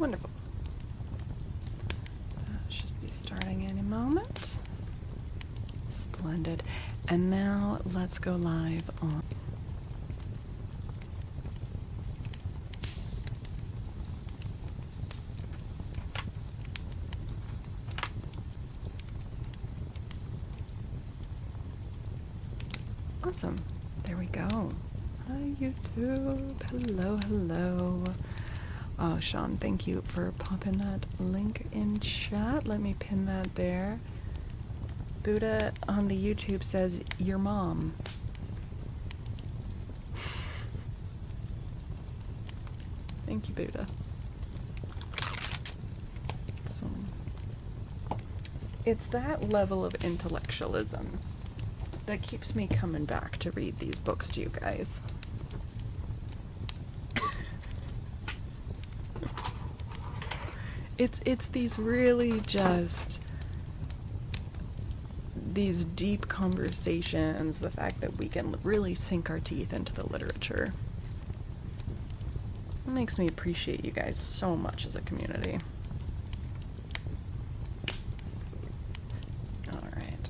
Wonderful. That should be starting any moment. Splendid. And now let's go live on. Awesome. There we go. Hi, YouTube. Hello, hello. Oh, Sean, thank you for popping that link in chat. Let me pin that there. Buddha on the YouTube says, your mom. Thank you, Buddha. So, it's that level of intellectualism that keeps me coming back to read these books to you guys. It's these really just these deep conversations, the fact that we can really sink our teeth into the literature. It makes me appreciate you guys so much as a community. Alright.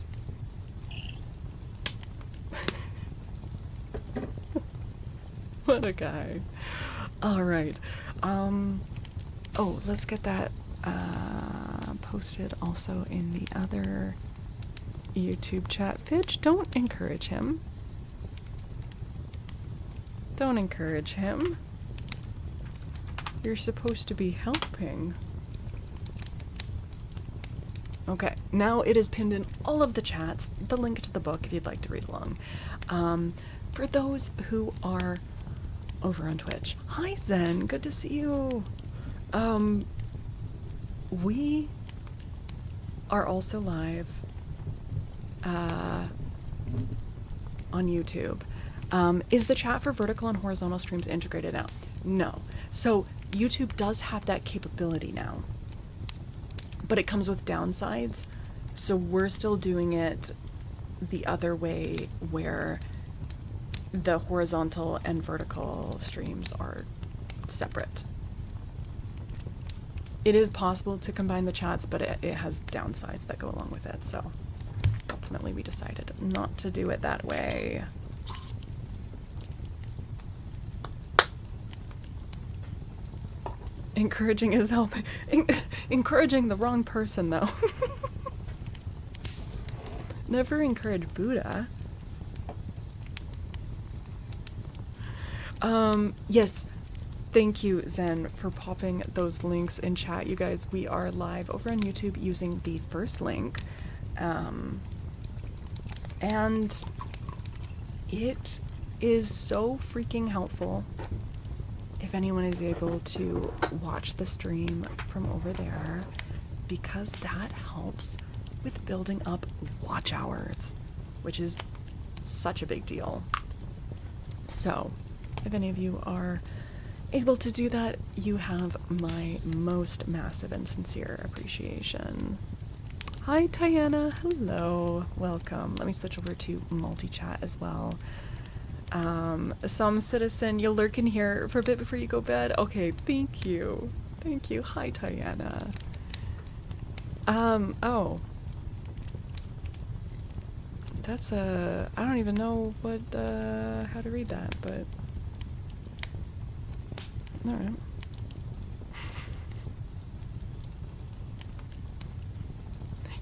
What a guy. Alright. Oh, let's get that posted also in the other YouTube chat. Fidge, don't encourage him. Don't encourage him. You're supposed to be helping. Okay, now it is pinned in all of the chats, the link to the book if you'd like to read along. For those who are over on Twitch. Hi Zen, good to see you. We are also live on YouTube. Is the chat for vertical and horizontal streams integrated now? No. So YouTube does have that capability now, but it comes with downsides. So we're still doing it the other way, where the horizontal and vertical streams are separate. It is possible to combine the chats, but it has downsides that go along with it, so ultimately we decided not to do it that way. Encouraging is helping. Encouraging the wrong person, though. Never encourage Buddha. Yes. Thank you, Zen, for popping those links in chat. You guys, we are live over on YouTube using the first link. And it is so freaking helpful if anyone is able to watch the stream from over there, because that helps with building up watch hours, which is such a big deal. So, if any of you are able to do that, you have my most massive and sincere appreciation. Hi, Tiana. Hello. Welcome. Let me switch over to multi-chat as well. Some citizen, you'll lurk in here for a bit before you go bed. Okay, thank you. Thank you. Hi, Tiana. Oh. That's I don't even know what, how to read that, but alright.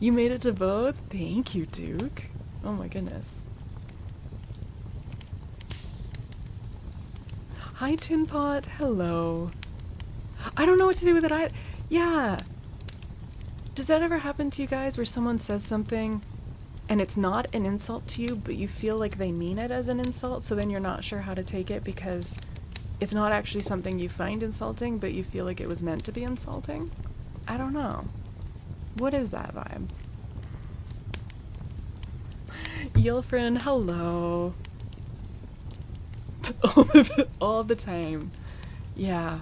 You made it to both? Thank you, Duke. Oh my goodness. Hi, Tin Pot. Hello. I don't know what to do with it. Yeah. Does that ever happen to you guys where someone says something and it's not an insult to you, but you feel like they mean it as an insult, so then you're not sure how to take it because it's not actually something you find insulting, but you feel like it was meant to be insulting? I don't know. What is that vibe? Yilfrin, hello. All the time. Yeah.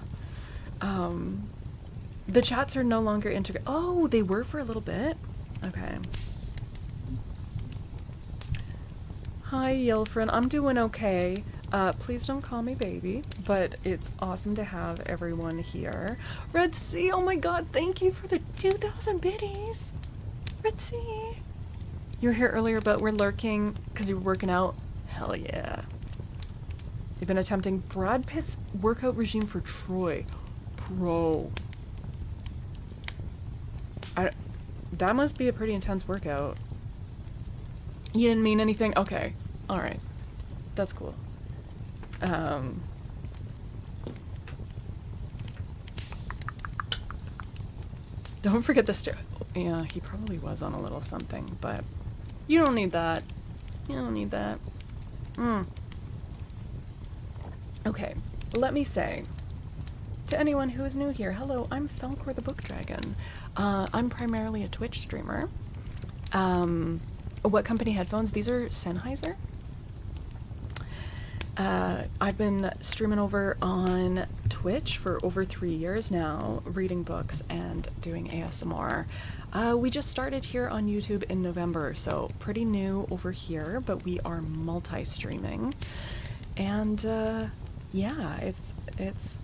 The chats are no longer integrated. Oh, they were for a little bit? Okay. Hi, Yilfrin. I'm doing okay. Please don't call me baby, but it's awesome to have everyone here. Red Sea, oh my god, thank you for the 2,000 biddies. Red Sea. You were here earlier, but we're lurking because you were working out. Hell yeah. You've been attempting Brad Pitt's workout regime for Troy. Bro. That must be a pretty intense workout. You didn't mean anything? Okay. Alright. That's cool. Don't forget the yeah, he probably was on a little something, but you don't need that. You don't need that. Okay, let me say, to anyone who is new here, hello, I'm Faolkor the Book Dragon. I'm primarily a Twitch streamer. What company headphones? These are Sennheiser. I've been streaming over on Twitch for over 3 years now, reading books and doing ASMR. We just started here on YouTube in November, so pretty new over here, but we are multi-streaming. And yeah, it's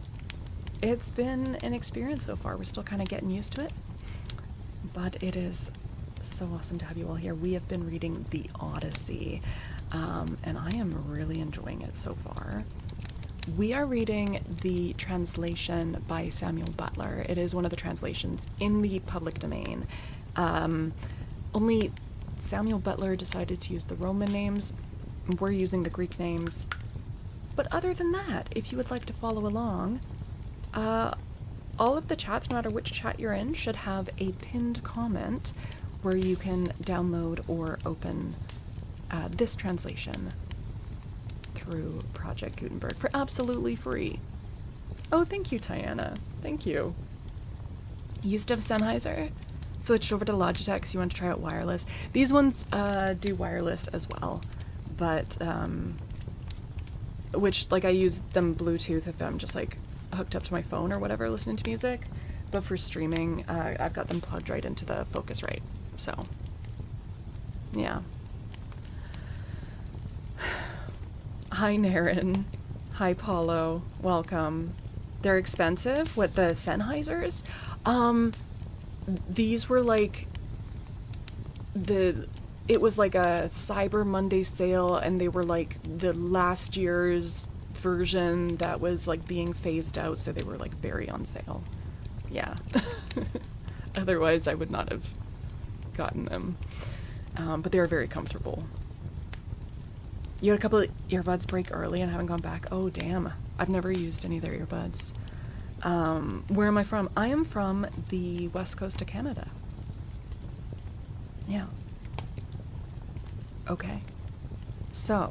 been an experience so far. We're still kind of getting used to it, but it is so awesome to have you all here. We have been reading the Odyssey, and I am really enjoying it so far. We are reading the translation by Samuel Butler. It is one of the translations in the public domain. Only Samuel Butler decided to use the Roman names. We're using the Greek names. But other than that, if you would like to follow along, all of the chats, no matter which chat you're in, should have a pinned comment where you can download or open this translation through Project Gutenberg for absolutely free. Oh, thank you, Tiana. Thank you. You used to have Sennheiser? Switched over to Logitech, so you want to try out wireless. These ones do wireless as well, but which, like, I use them Bluetooth if I'm just, like, hooked up to my phone or whatever listening to music. But for streaming, I've got them plugged right into the Focusrite. So, yeah. Hi, Naren. Hi, Paulo. Welcome. They're expensive? What, the Sennheisers? These were, like, it was like a Cyber Monday sale, and they were like the last year's version that was like being phased out, so they were like very on sale. Yeah. Otherwise I would not have gotten them. But they were very comfortable. You had a couple of earbuds break early and haven't gone back. Oh damn. I've never used any of their earbuds. Where am I from? I am from the west coast of Canada. Yeah. Okay, so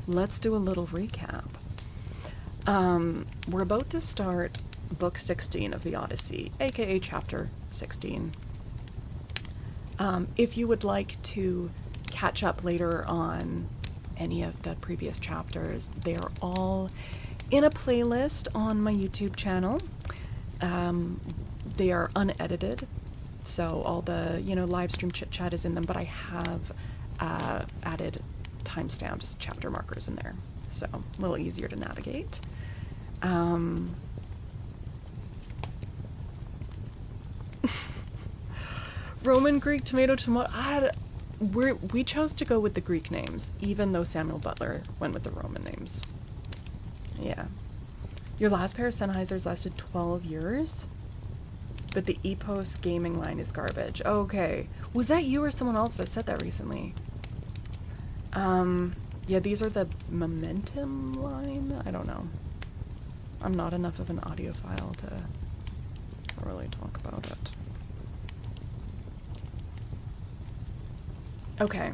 let's do a little recap. We're about to start book 16 of the Odyssey, aka chapter 16. If you would like to catch up later on any of the previous chapters, they are all in a playlist on my YouTube channel. They are unedited, so all the, live stream chit-chat is in them, but I have added timestamps, chapter markers in there, so a little easier to navigate. Roman, Greek, tomato. We chose to go with the Greek names, even though Samuel Butler went with the Roman names. Yeah. Your last pair of Sennheisers lasted 12 years? But the Epos gaming line is garbage. Okay. Was that you or someone else that said that recently? Yeah, these are the Momentum line? I don't know. I'm not enough of an audiophile to really talk about it. Okay.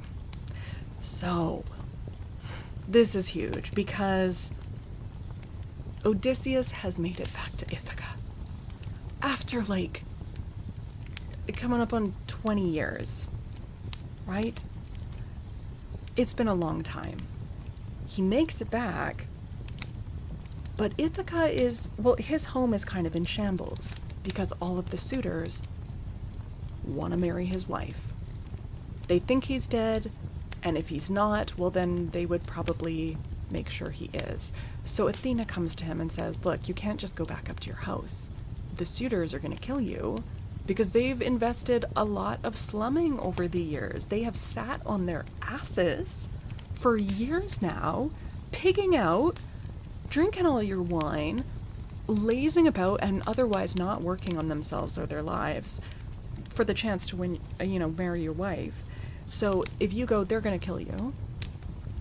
So, this is huge because Odysseus has made it back to Ithaca. After, like, coming up on 20 years, right? It's been a long time. He makes it back, but Ithaca is, well, his home is kind of in shambles because all of the suitors want to marry his wife. They think he's dead, and if he's not, well, then they would probably make sure he is. So Athena comes to him and says, look, you can't just go back up to your house. The suitors are going to kill you because they've invested a lot of slumming over the years. They have sat on their asses for years now, pigging out, drinking all your wine, lazing about, and otherwise not working on themselves or their lives for the chance to win, marry your wife. So if you go, they're going to kill you.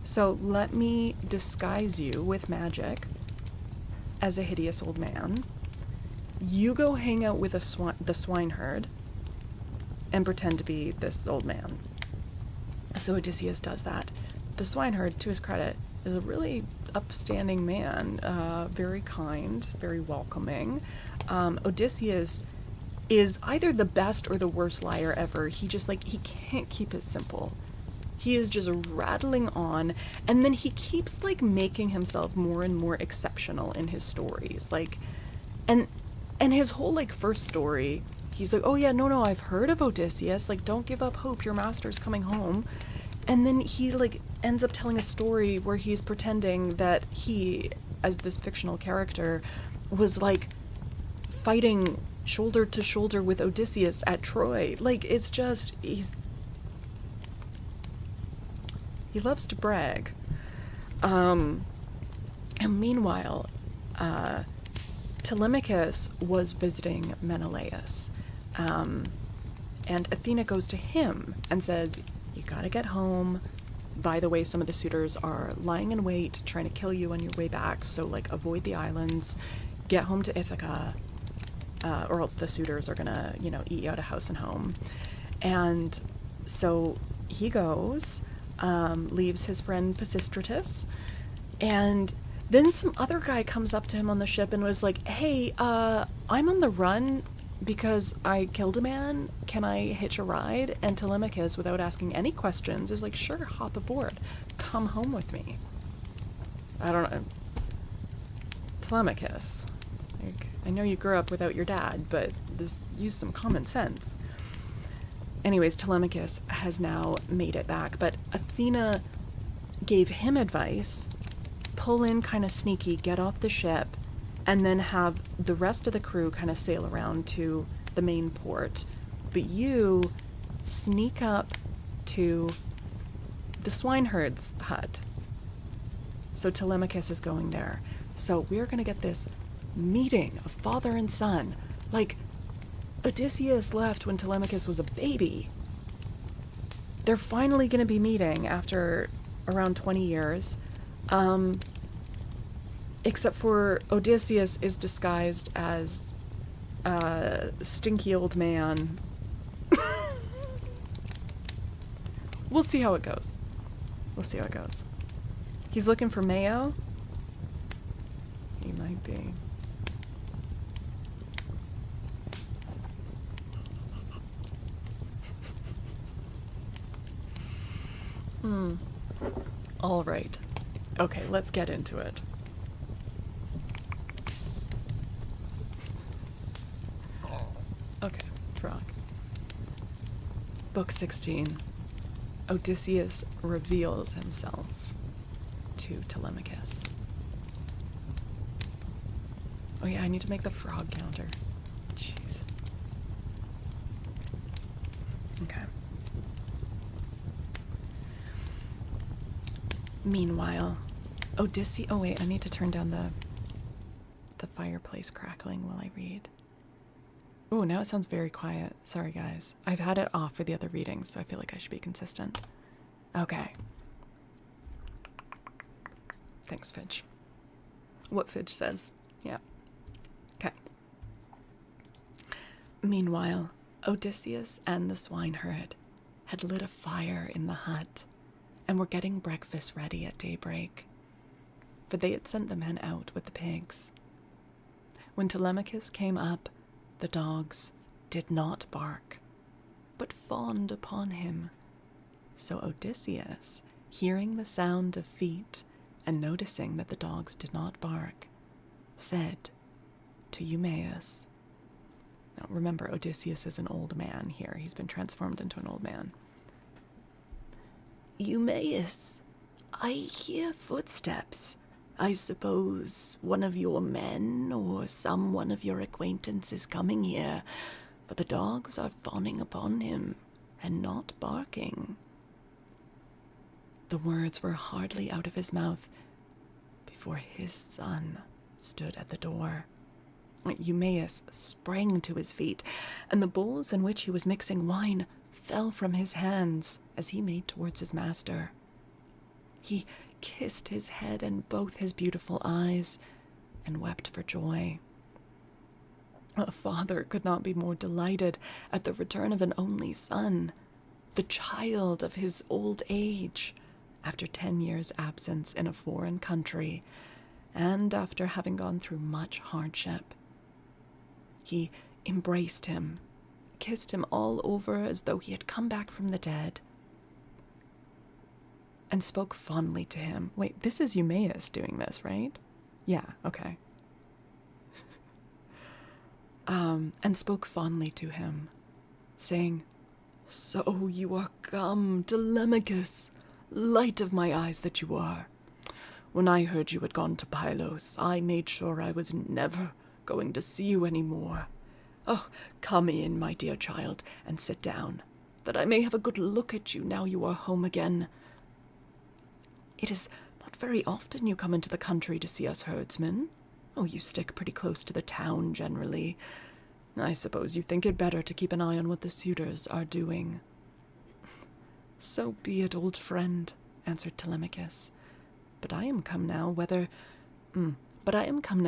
So let me disguise you with magic as a hideous old man. You go hang out with the swineherd and pretend to be this old man. So Odysseus does that. The swineherd, to his credit, is a really upstanding man, very kind, very welcoming. Odysseus is either the best or the worst liar ever. He just, he can't keep it simple. He is just rattling on, and then he keeps, making himself more and more exceptional in his stories. And his whole, first story, he's like, oh yeah, no, I've heard of Odysseus. Don't give up hope, your master's coming home. And then he, ends up telling a story where he's pretending that he, as this fictional character, was, fighting shoulder to shoulder with Odysseus at Troy. It's just, he loves to brag. And meanwhile, Telemachus was visiting Menelaus. And Athena goes to him and says, you gotta get home. By the way, some of the suitors are lying in wait, trying to kill you on your way back. So, avoid the islands, get home to Ithaca, or else the suitors are gonna, eat you out of house and home. And so he goes, leaves his friend Pisistratus, and then some other guy comes up to him on the ship and was like, hey, I'm on the run because I killed a man. Can I hitch a ride? And Telemachus, without asking any questions, is like, sure, hop aboard. Come home with me. I don't know. Telemachus. I know you grew up without your dad, but use some common sense. Anyways, Telemachus has now made it back, but Athena gave him advice, pull in kind of sneaky, get off the ship, and then have the rest of the crew kind of sail around to the main port. But you sneak up to the swineherd's hut. So Telemachus is going there. So we're going to get this meeting of father and son. Odysseus left when Telemachus was a baby. They're finally going to be meeting after around 20 years. Except for Odysseus is disguised as a stinky old man. We'll see how it goes. He's looking for Mayo. He might be. All right. Okay, let's get into it. Okay, frog. Book 16. Odysseus reveals himself to Telemachus. Oh yeah, I need to make the frog counter. Jeez. Okay. Meanwhile, Odysseus... Oh wait, I need to turn down the fireplace crackling while I read. Oh, now it sounds very quiet. Sorry, guys. I've had it off for the other readings, so I feel like I should be consistent. Okay. Thanks, Fidge. What Fidge says. Yeah. Okay. Meanwhile, Odysseus and the swineherd had lit a fire in the hut and were getting breakfast ready at daybreak, for they had sent the men out with the pigs. When Telemachus came up, the dogs did not bark, but fawned upon him. So Odysseus, hearing the sound of feet and noticing that the dogs did not bark, said to Eumaeus. Now remember, Odysseus is an old man here. He's been transformed into an old man. Eumaeus, I hear footsteps. I suppose one of your men or some one of your acquaintance is coming here, for the dogs are fawning upon him and not barking." The words were hardly out of his mouth before his son stood at the door. Eumaeus sprang to his feet, and the bowls in which he was mixing wine fell from his hands as he made towards his master. He kissed his head and both his beautiful eyes and wept for joy. A father could not be more delighted at the return of an only son, the child of his old age, after 10 years' absence in a foreign country, and after having gone through much hardship. He embraced him, kissed him all over as though he had come back from the dead, and spoke fondly to him. Wait, this is Eumaeus doing this, right? Yeah, okay. And spoke fondly to him, saying, "So you are come, Telemachus, light of my eyes that you are. When I heard you had gone to Pylos, I made sure I was never going to see you any more. Oh, come in, my dear child, and sit down, that I may have a good look at you now you are home again. It is not very often you come into the country to see us herdsmen. Oh, you stick pretty close to the town generally. I suppose you think it better to keep an eye on what the suitors are doing." "So be it, old friend," answered Telemachus. But I am come now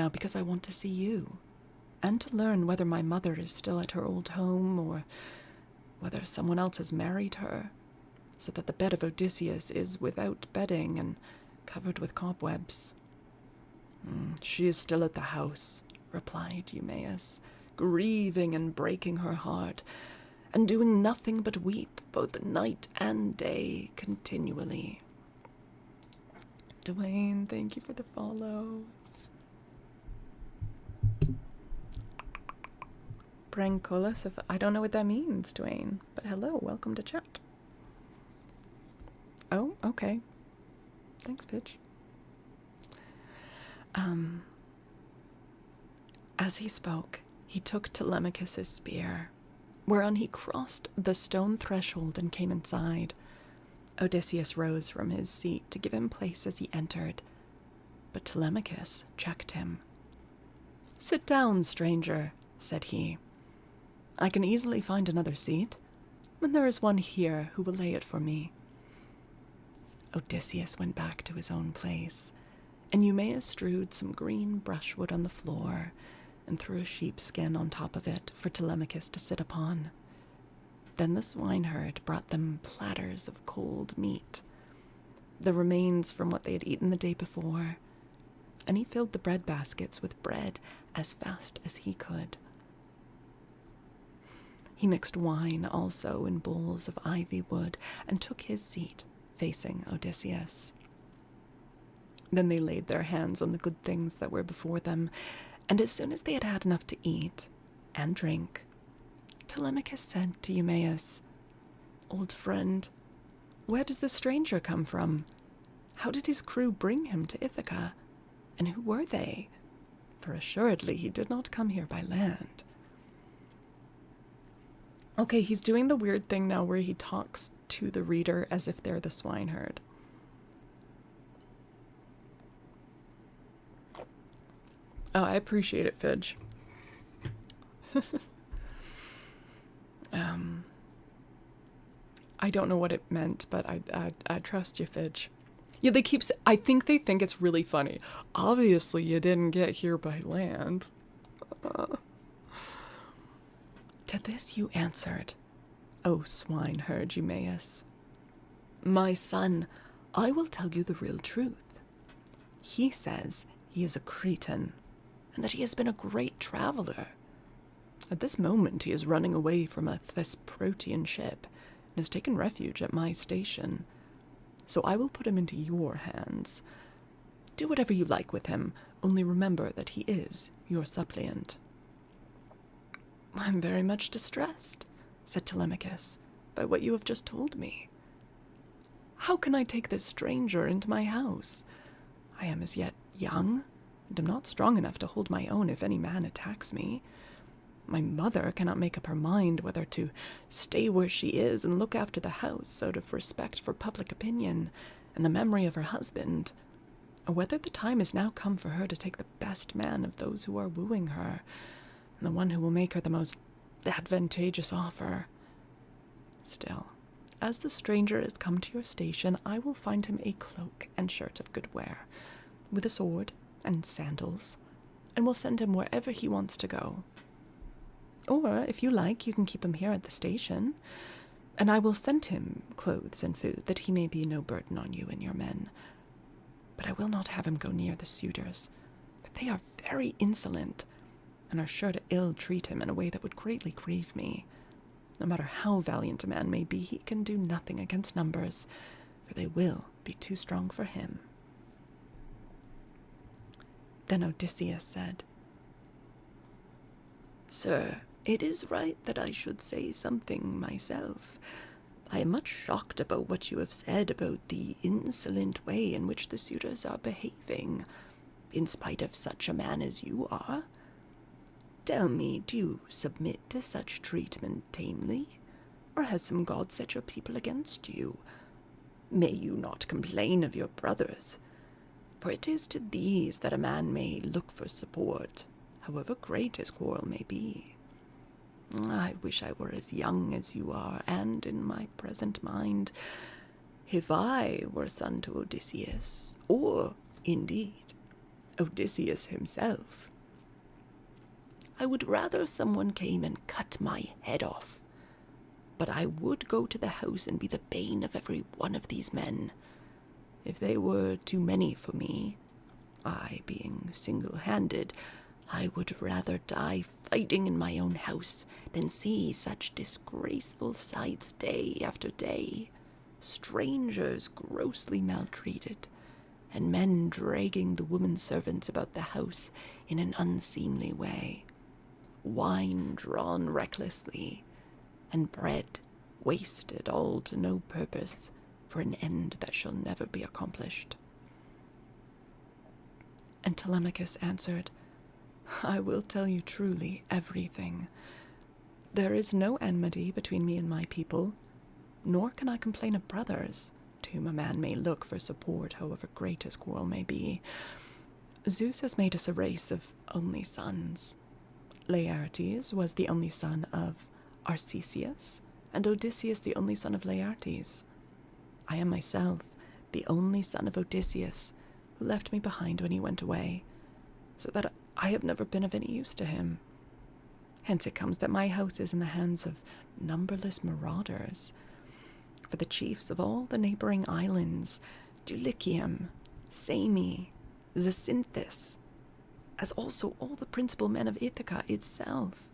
because I want to see you, and to learn whether my mother is still at her old home, or whether someone else has married her, so that the bed of Odysseus is without bedding and covered with cobwebs." "She is still at the house," replied Eumaeus, "grieving and breaking her heart, and doing nothing but weep both night and day continually." Dwayne, thank you for the follow. Brancolis, if I don't know what that means, Dwayne, but hello, welcome to chat. Oh, okay. Thanks, bitch. As he spoke, he took Telemachus's spear, whereon he crossed the stone threshold and came inside. Odysseus rose from his seat to give him place as he entered, but Telemachus checked him. "Sit down, stranger," said he. "I can easily find another seat, and there is one here who will lay it for me." Odysseus went back to his own place, and Eumaeus strewed some green brushwood on the floor and threw a sheepskin on top of it for Telemachus to sit upon. Then the swineherd brought them platters of cold meat, the remains from what they had eaten the day before, and he filled the bread baskets with bread as fast as he could. He mixed wine also in bowls of ivy wood and took his seat facing Odysseus. Then they laid their hands on the good things that were before them, and as soon as they had had enough to eat and drink, Telemachus said to Eumaeus, "Old friend, where does the stranger come from? How did his crew bring him to Ithaca? And who were they? For assuredly he did not come here by land." Okay, he's doing the weird thing now where he talks to the reader as if they're the swineherd. Oh, I appreciate it, Fidge. I don't know what it meant, but I trust you, Fidge. Yeah, I think they think it's really funny. Obviously, you didn't get here by land. To this you answered, "O swineherd Eumaeus, my son, I will tell you the real truth. He says he is a Cretan, and that he has been a great traveler. At this moment he is running away from a Thesprotian ship, and has taken refuge at my station. So I will put him into your hands. Do whatever you like with him, only remember that he is your suppliant." "I'm very much distressed," said Telemachus, "by what you have just told me. How can I take this stranger into my house? I am as yet young, and am not strong enough to hold my own if any man attacks me. My mother cannot make up her mind whether to stay where she is and look after the house out of respect for public opinion and the memory of her husband, or whether the time is now come for her to take the best man of those who are wooing her, and the one who will make her the most advantageous offer. Still, as the stranger is come to your station, I will find him a cloak and shirt of good wear, with a sword and sandals, and will send him wherever he wants to go. Or, if you like, you can keep him here at the station, and I will send him clothes and food, that he may be no burden on you and your men. But I will not have him go near the suitors, for they are very insolent, and are sure to ill-treat him in a way that would greatly grieve me. No matter how valiant a man may be, he can do nothing against numbers, for they will be too strong for him. Then Odysseus said, Sir, it is right that I should say something myself. I am much shocked about what you have said about the insolent way in which the suitors are behaving, in spite of such a man as you are. Tell me, do you submit to such treatment tamely, or has some god set your people against you? May you not complain of your brothers, for it is to these that a man may look for support, however great his quarrel may be. I wish I were as young as you are, and in my present mind, if I were son to Odysseus, or, indeed, Odysseus himself, I would rather someone came and cut my head off. But I would go to the house and be the bane of every one of these men. If they were too many for me, I being single-handed, I would rather die fighting in my own house than see such disgraceful sights day after day, strangers grossly maltreated, and men dragging the women servants about the house in an unseemly way, wine drawn recklessly, and bread wasted all to no purpose for an end that shall never be accomplished. And Telemachus answered, I will tell you truly everything. There is no enmity between me and my people, nor can I complain of brothers, to whom a man may look for support, however great his quarrel may be. Zeus has made us a race of only sons. Laertes was the only son of Arcesius, and Odysseus the only son of Laertes. I am myself the only son of Odysseus, who left me behind when he went away, so that I have never been of any use to him. Hence it comes that my house is in the hands of numberless marauders. For the chiefs of all the neighboring islands, Dulichium, Same, Zacynthus, as also all the principal men of Ithaca itself,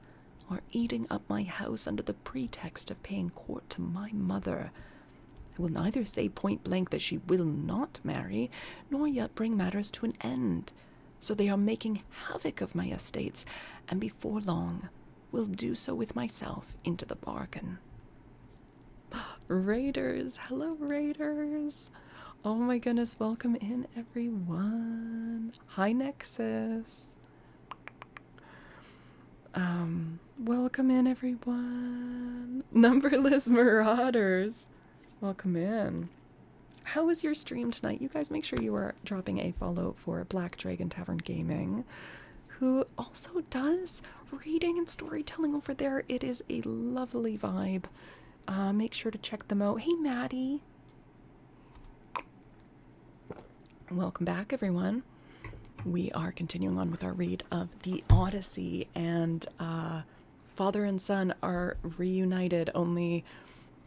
are eating up my house under the pretext of paying court to my mother, who will neither say point blank that she will not marry, nor yet bring matters to an end. So they are making havoc of my estates, and before long will do so with myself into the bargain. Raiders, hello Raiders. Oh my goodness, welcome in everyone. Hi Nexus. Welcome in everyone. Numberless Marauders. Welcome in. How was your stream tonight? You guys make sure you are dropping a follow for Black Dragon Tavern Gaming, who also does reading and storytelling over there. It is a lovely vibe. Make sure to check them out. Hey, Maddie. Welcome back, everyone. We are continuing on with our read of the Odyssey, and father and son are reunited, only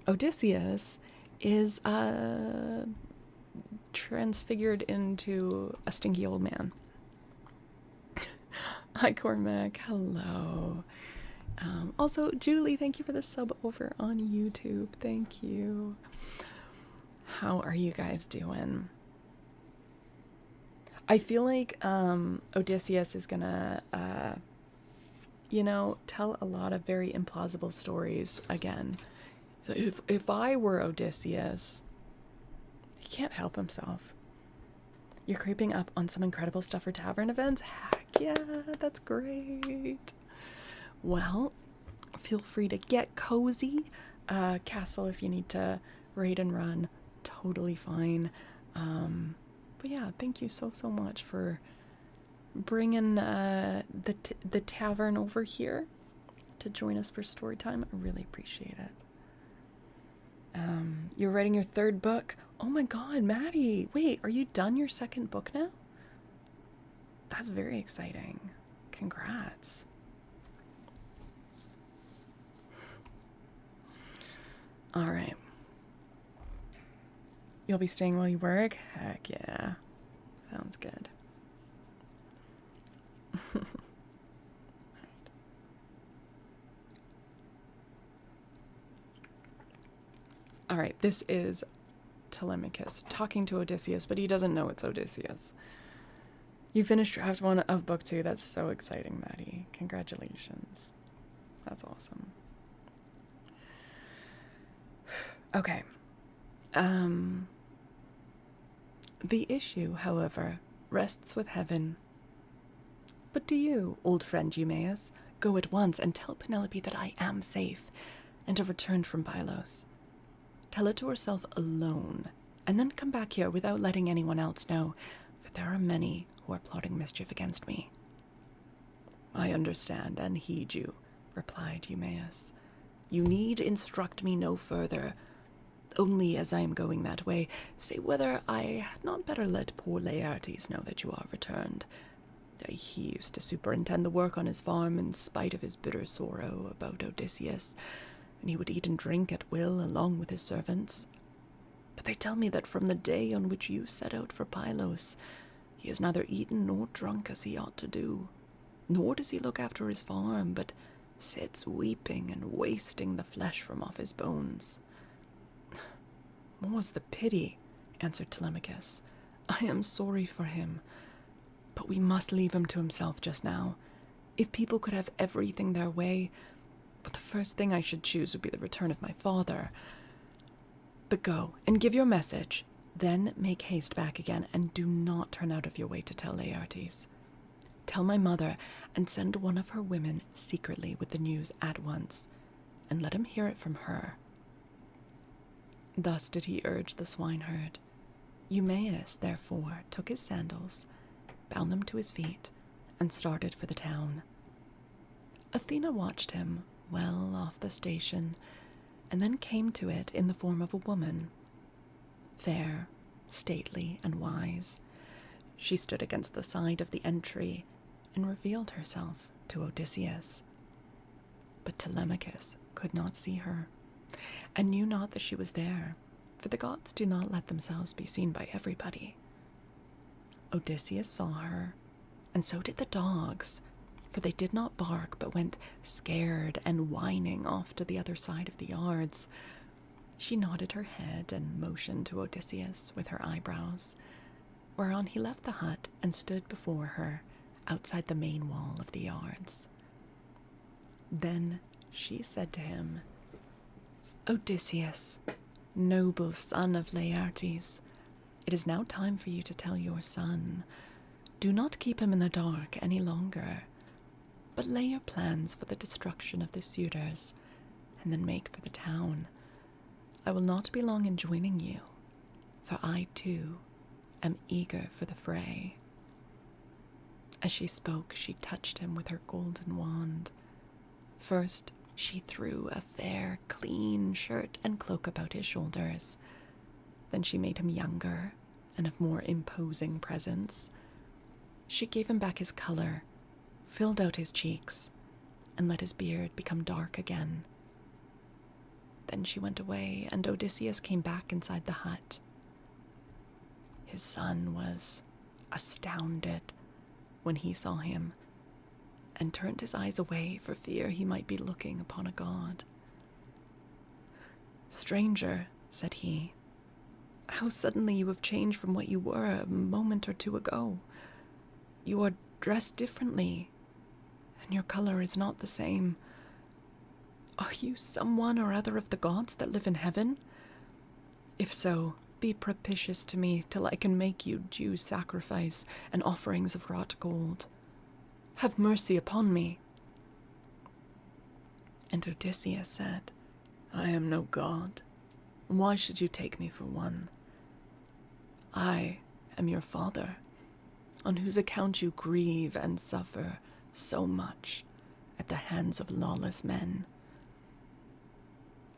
Odysseus is transfigured into a stinky old man. Hi, Cormac. Hello. Also, Julie, thank you for the sub over on YouTube. Thank you. How are you guys doing? I feel like Odysseus is gonna, tell a lot of very implausible stories again. So if I were Odysseus, He can't help himself. You're creeping up on some incredible stuff for tavern events? Heck yeah, that's great. Well, feel free to get cozy. Castle, if you need to raid and run, totally fine. But yeah, thank you so much for bringing the tavern over here to join us for story time. I really appreciate it. You're writing your 3rd book. Oh my god, Maddie. Wait, are you done your 2nd book now? That's very exciting. Congrats. All right. You'll be staying while you work? Heck yeah. Sounds good. All right, this is Telemachus talking to Odysseus, but he doesn't know it's Odysseus. You finished draft 1 of book 2. That's so exciting, Maddie. Congratulations. That's awesome. Okay. The issue, however, rests with heaven. But do you, old friend Eumaeus, go at once and tell Penelope that I am safe and have returned from Pylos. Tell it to herself alone, and then come back here without letting anyone else know, for there are many who are plotting mischief against me. I understand and heed you, replied Eumaeus. You need instruct me no further. Only as I am going that way, say whether I had not better let poor Laertes know that you are returned. He used to superintend the work on his farm in spite of his bitter sorrow about Odysseus, and he would eat and drink at will along with his servants. But they tell me that from the day on which you set out for Pylos, he has neither eaten nor drunk as he ought to do, nor does he look after his farm, but sits weeping and wasting the flesh from off his bones. More's the pity, answered Telemachus. I am sorry for him, but we must leave him to himself just now. If people could have everything their way, but the first thing I should choose would be the return of my father. But go and give your message, then make haste back again, and do not turn out of your way to tell Laertes. Tell my mother, and send one of her women secretly with the news at once, and let him hear it from her. Thus did he urge the swineherd. Eumaeus, therefore, took his sandals, bound them to his feet, and started for the town. Athena watched him well off the station, and then came to it in the form of a woman. Fair, stately, and wise, she stood against the side of the entry and revealed herself to Odysseus. But Telemachus could not see her, and knew not that she was there, for the gods do not let themselves be seen by everybody. Odysseus saw her, and so did the dogs, for they did not bark, but went scared and whining off to the other side of the yards. She nodded her head and motioned to Odysseus with her eyebrows, whereon he left the hut and stood before her outside the main wall of the yards. Then she said to him, Odysseus, noble son of Laertes, it is now time for you to tell your son. Do not keep him in the dark any longer, but lay your plans for the destruction of the suitors, and then make for the town. I will not be long in joining you, for I, too, am eager for the fray. As she spoke, she touched him with her golden wand. First, she threw a fair, clean shirt and cloak about his shoulders. Then she made him younger and of more imposing presence. She gave him back his color, filled out his cheeks, and let his beard become dark again. Then she went away, and Odysseus came back inside the hut. His son was astounded when he saw him, and turned his eyes away for fear he might be looking upon a god. Stranger, said he, how suddenly you have changed from what you were a moment or two ago. You are dressed differently, and your color is not the same. Are you someone or other of the gods that live in heaven? If so, be propitious to me till I can make you due sacrifice and offerings of wrought gold. Have mercy upon me." And Odysseus said, "I am no god. Why should you take me for one? I am your father, on whose account you grieve and suffer so much at the hands of lawless men."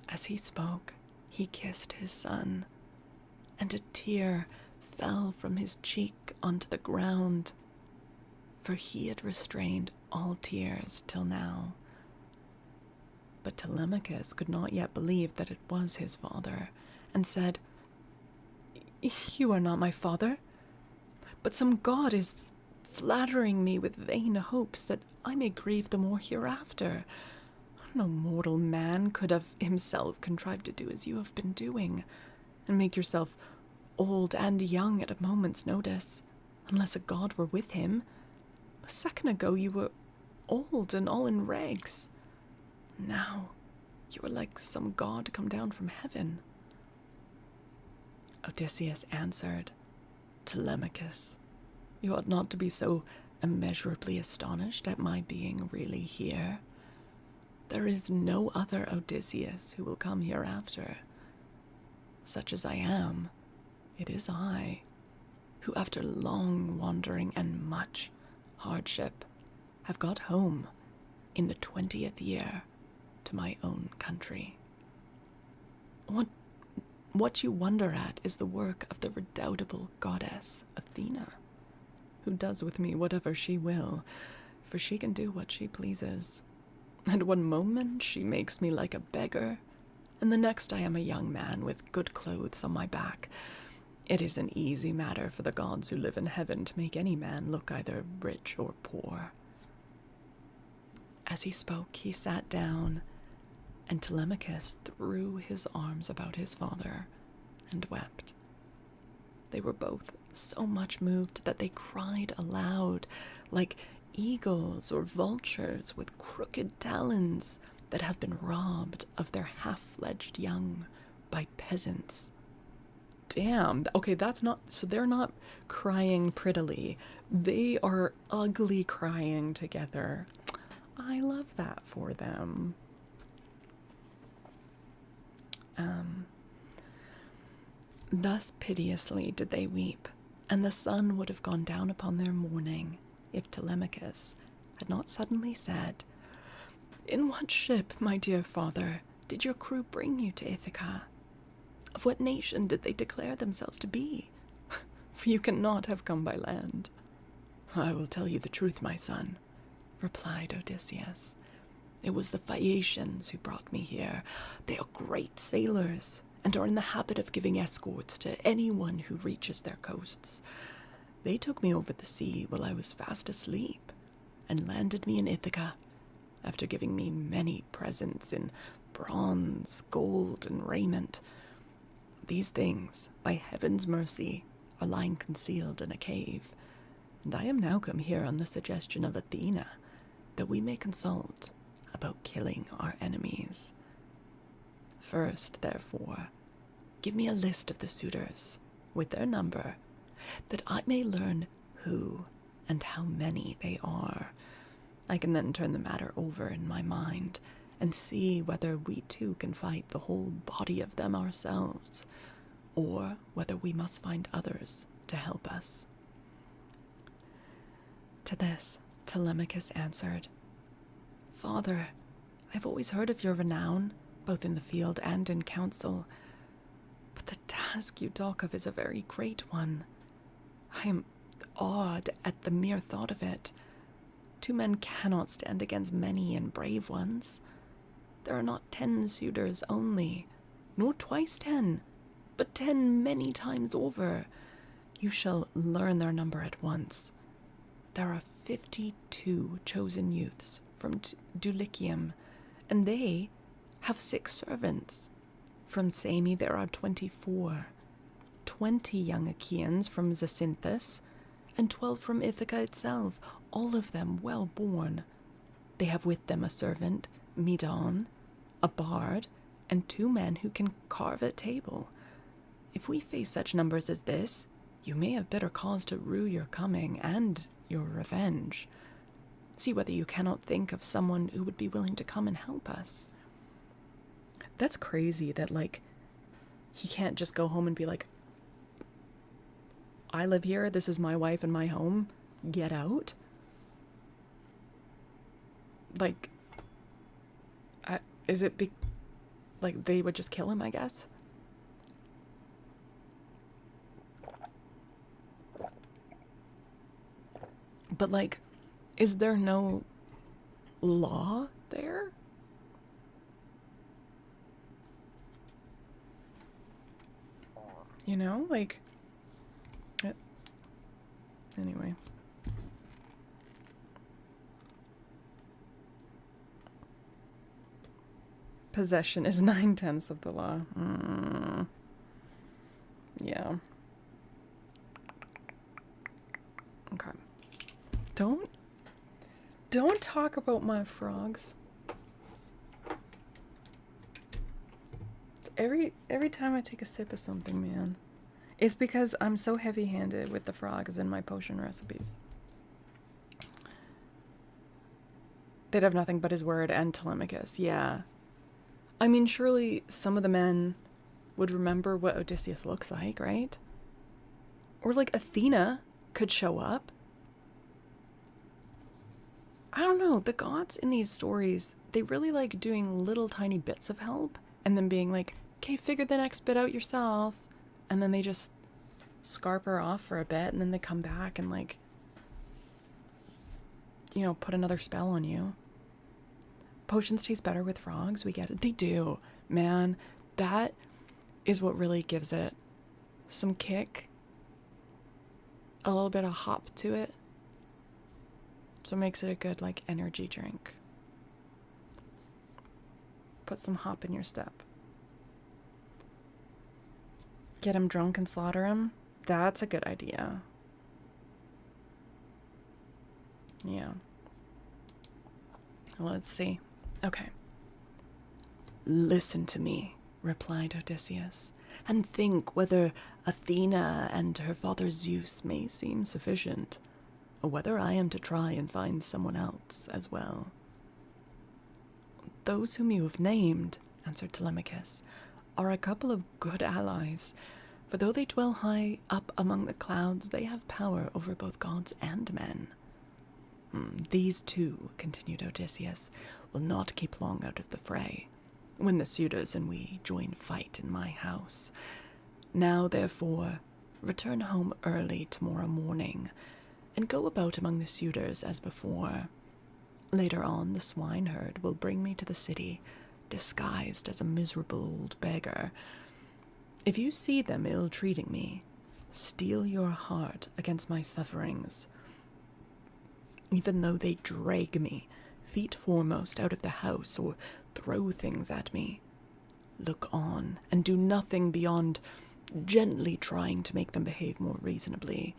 As he spoke, he kissed his son, and a tear fell from his cheek onto the ground, for he had restrained all tears till now. But Telemachus could not yet believe that it was his father, and said, "You are not my father, but some god is flattering me with vain hopes that I may grieve the more hereafter. No mortal man could have himself contrived to do as you have been doing, and make yourself old and young at a moment's notice, unless a god were with him. A second ago you were old and all in rags. Now you are like some god come down from heaven." Odysseus answered, "Telemachus, you ought not to be so immeasurably astonished at my being really here. There is no other Odysseus who will come hereafter. Such as I am, it is I, who after long wandering and much hardship have got home in the 20th year to my own country. What you wonder at is the work of the redoubtable goddess Athena, who does with me whatever she will, for she can do what she pleases. And one moment she makes me like a beggar, and the next I am a young man with good clothes on my back. It is an easy matter for the gods who live in heaven to make any man look either rich or poor." As he spoke, he sat down, and Telemachus threw his arms about his father and wept. They were both so much moved that they cried aloud, like eagles or vultures with crooked talons that have been robbed of their half-fledged young by peasants. Damn. Okay, that's not... So they're not crying prettily. They are ugly crying together. I love that for them. Thus piteously did they weep, and the sun would have gone down upon their mourning if Telemachus had not suddenly said, "In what ship, my dear father, did your crew bring you to Ithaca? Of what nation did they declare themselves to be? For you cannot have come by land." "I will tell you the truth, my son," replied Odysseus. "It was the Phaeacians who brought me here. They are great sailors, and are in the habit of giving escorts to anyone who reaches their coasts. They took me over the sea while I was fast asleep, and landed me in Ithaca, after giving me many presents in bronze, gold, and raiment. These things, by heaven's mercy, are lying concealed in a cave, and I am now come here on the suggestion of Athena, that we may consult about killing our enemies. First, therefore, give me a list of the suitors, with their number, that I may learn who and how many they are. I can then turn the matter over in my mind, and see whether we too can fight the whole body of them ourselves, or whether we must find others to help us." To this, Telemachus answered, "Father, I've always heard of your renown, both in the field and in council, but the task you talk of is a very great one. I am awed at the mere thought of it. 2 men cannot stand against many and brave ones. There are not 10 suitors only, nor twice 10, but 10 many times over. You shall learn their number at once. There are 52 chosen youths from Dulichium, and they have 6 servants. From Sami there are 24, 20 young Achaeans from Zacynthus, and 12 from Ithaca itself, all of them well born. They have with them a servant, Medon, a bard, and 2 men who can carve at table. If we face such numbers as this, you may have better cause to rue your coming and your revenge. See whether you cannot think of someone who would be willing to come and help us. That's crazy that, like, he can't just go home and be like, I live here, this is my wife and my home, get out. Like, is it like they would just kill him, I guess? But, like, is there no law there? You know, like, anyway. Possession is 9/10 of the law. Yeah. Okay. Don't talk about my frogs. Every time I take a sip of something, man, it's because I'm so heavy-handed with the frogs in my potion recipes. They'd have nothing but his word and Telemachus, yeah. I mean, surely some of the men would remember what Odysseus looks like, right? Or, like, Athena could show up. I don't know, the gods in these stories, they really like doing little tiny bits of help and then being like, okay, figure the next bit out yourself. And then they just scarper off for a bit and then they come back and, like, you know, put another spell on you. Potions taste better with frogs, we get it. They do. Man, that is what really gives it some kick. A little bit of hop to it. So it makes it a good, like, energy drink. Put some hop in your step. Get him drunk and slaughter him. That's a good idea. Yeah. Let's see. Okay. Listen to me, replied Odysseus, and think whether Athena and her father Zeus may seem sufficient, or whether I am to try and find someone else as well. Those whom you have named, answered Telemachus, are a couple of good allies, for though they dwell high up among the clouds, they have power over both gods and men. These two, continued Odysseus, will not keep long out of the fray, when the suitors and we join fight in my house. Now, therefore, return home early tomorrow morning, and go about among the suitors as before. Later on, the swineherd will bring me to the city, disguised as a miserable old beggar. If you see them ill-treating me, steel your heart against my sufferings. Even though they drag me, feet foremost, out of the house or throw things at me, look on and do nothing beyond gently trying to make them behave more reasonably.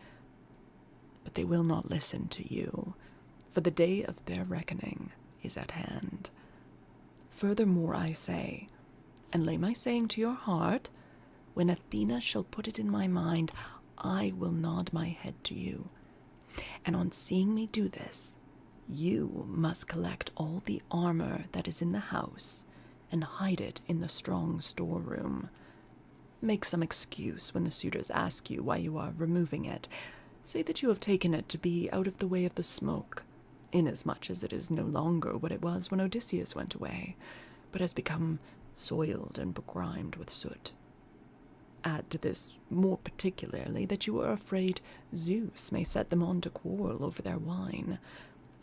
But they will not listen to you, for the day of their reckoning is at hand. Furthermore, I say, and lay my saying to your heart, when Athena shall put it in my mind, I will nod my head to you. And on seeing me do this, you must collect all the armor that is in the house and hide it in the strong storeroom. Make some excuse when the suitors ask you why you are removing it. Say that you have taken it to be out of the way of the smoke, inasmuch as it is no longer what it was when Odysseus went away, but has become soiled and begrimed with soot. Add to this more particularly that you are afraid Zeus may set them on to quarrel over their wine,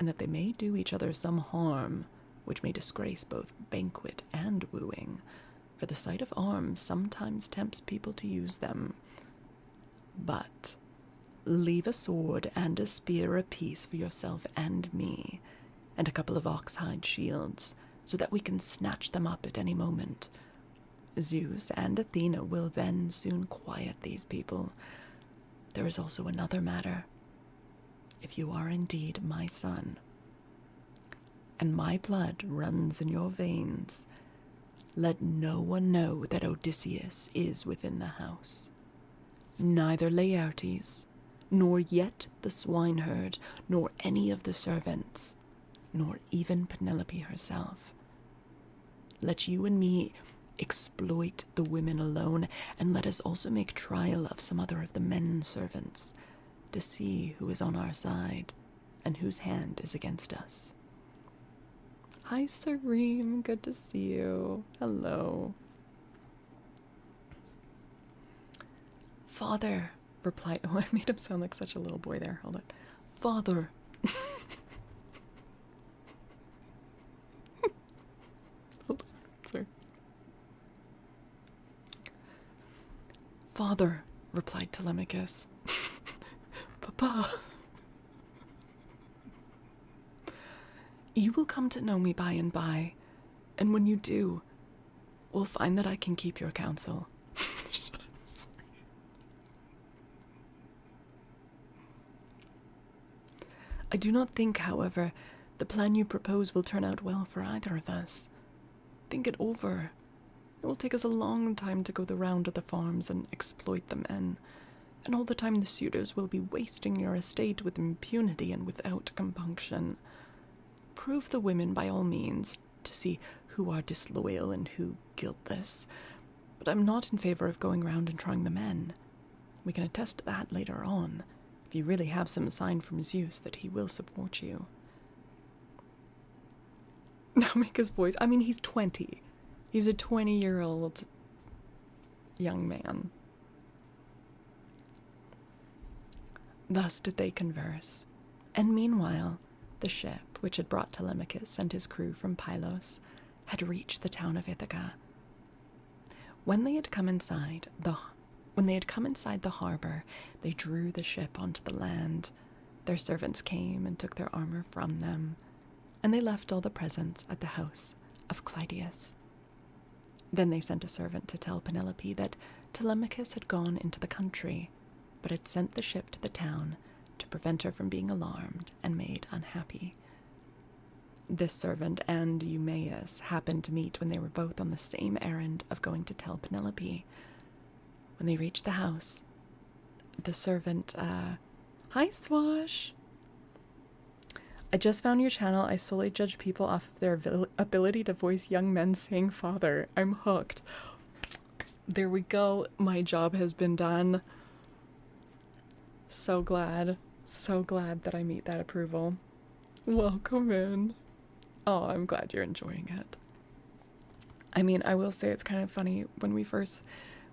and that they may do each other some harm, which may disgrace both banquet and wooing, for the sight of arms sometimes tempts people to use them. But leave a sword and a spear apiece for yourself and me, and a couple of oxhide shields, so that we can snatch them up at any moment. Zeus and Athena will then soon quiet these people. There is also another matter. If you are indeed my son, and my blood runs in your veins, let no one know that Odysseus is within the house. Neither Laertes, nor yet the swineherd, nor any of the servants, nor even Penelope herself. Let you and me exploit the women alone, and let us also make trial of some other of the men servants, to see who is on our side, and whose hand is against us. Hi, Sareem. Good to see you. Hello. Father, Replied. Oh, I made him sound like such a little boy there. Hold on. Father. Hold on. Sorry. Father, replied Telemachus. Papa. You will come to know me by and by, and when you do, we'll find that I can keep your counsel. I do not think, however, the plan you propose will turn out well for either of us. Think it over. It will take us a long time to go the round of the farms and exploit the men, and all the time the suitors will be wasting your estate with impunity and without compunction. Prove the women by all means, to see who are disloyal and who guiltless, but I'm not in favor of going round and trying the men. We can attest that later on, if you really have some sign from Zeus that he will support you. Now make his voice. I mean, he's 20. He's a 20-year-old young man. Thus did they converse, and meanwhile the ship, which had brought Telemachus and his crew from Pylos, had reached the town of Ithaca. When they had come inside the harbor, they drew the ship onto the land. Their servants came and took their armor from them, and they left all the presents at the house of Clytius. Then they sent a servant to tell Penelope that Telemachus had gone into the country, but had sent the ship to the town to prevent her from being alarmed and made unhappy. This servant and Eumaeus happened to meet when they were both on the same errand of going to tell Penelope. When they reached the house, the servant, Hi, Swash. I just found your channel. I solely judge people off of their ability to voice young men saying father. I'm hooked. There we go. My job has been done. So glad that I meet that approval. Welcome in. Oh, I'm glad you're enjoying it. I mean, I will say it's kind of funny. When we first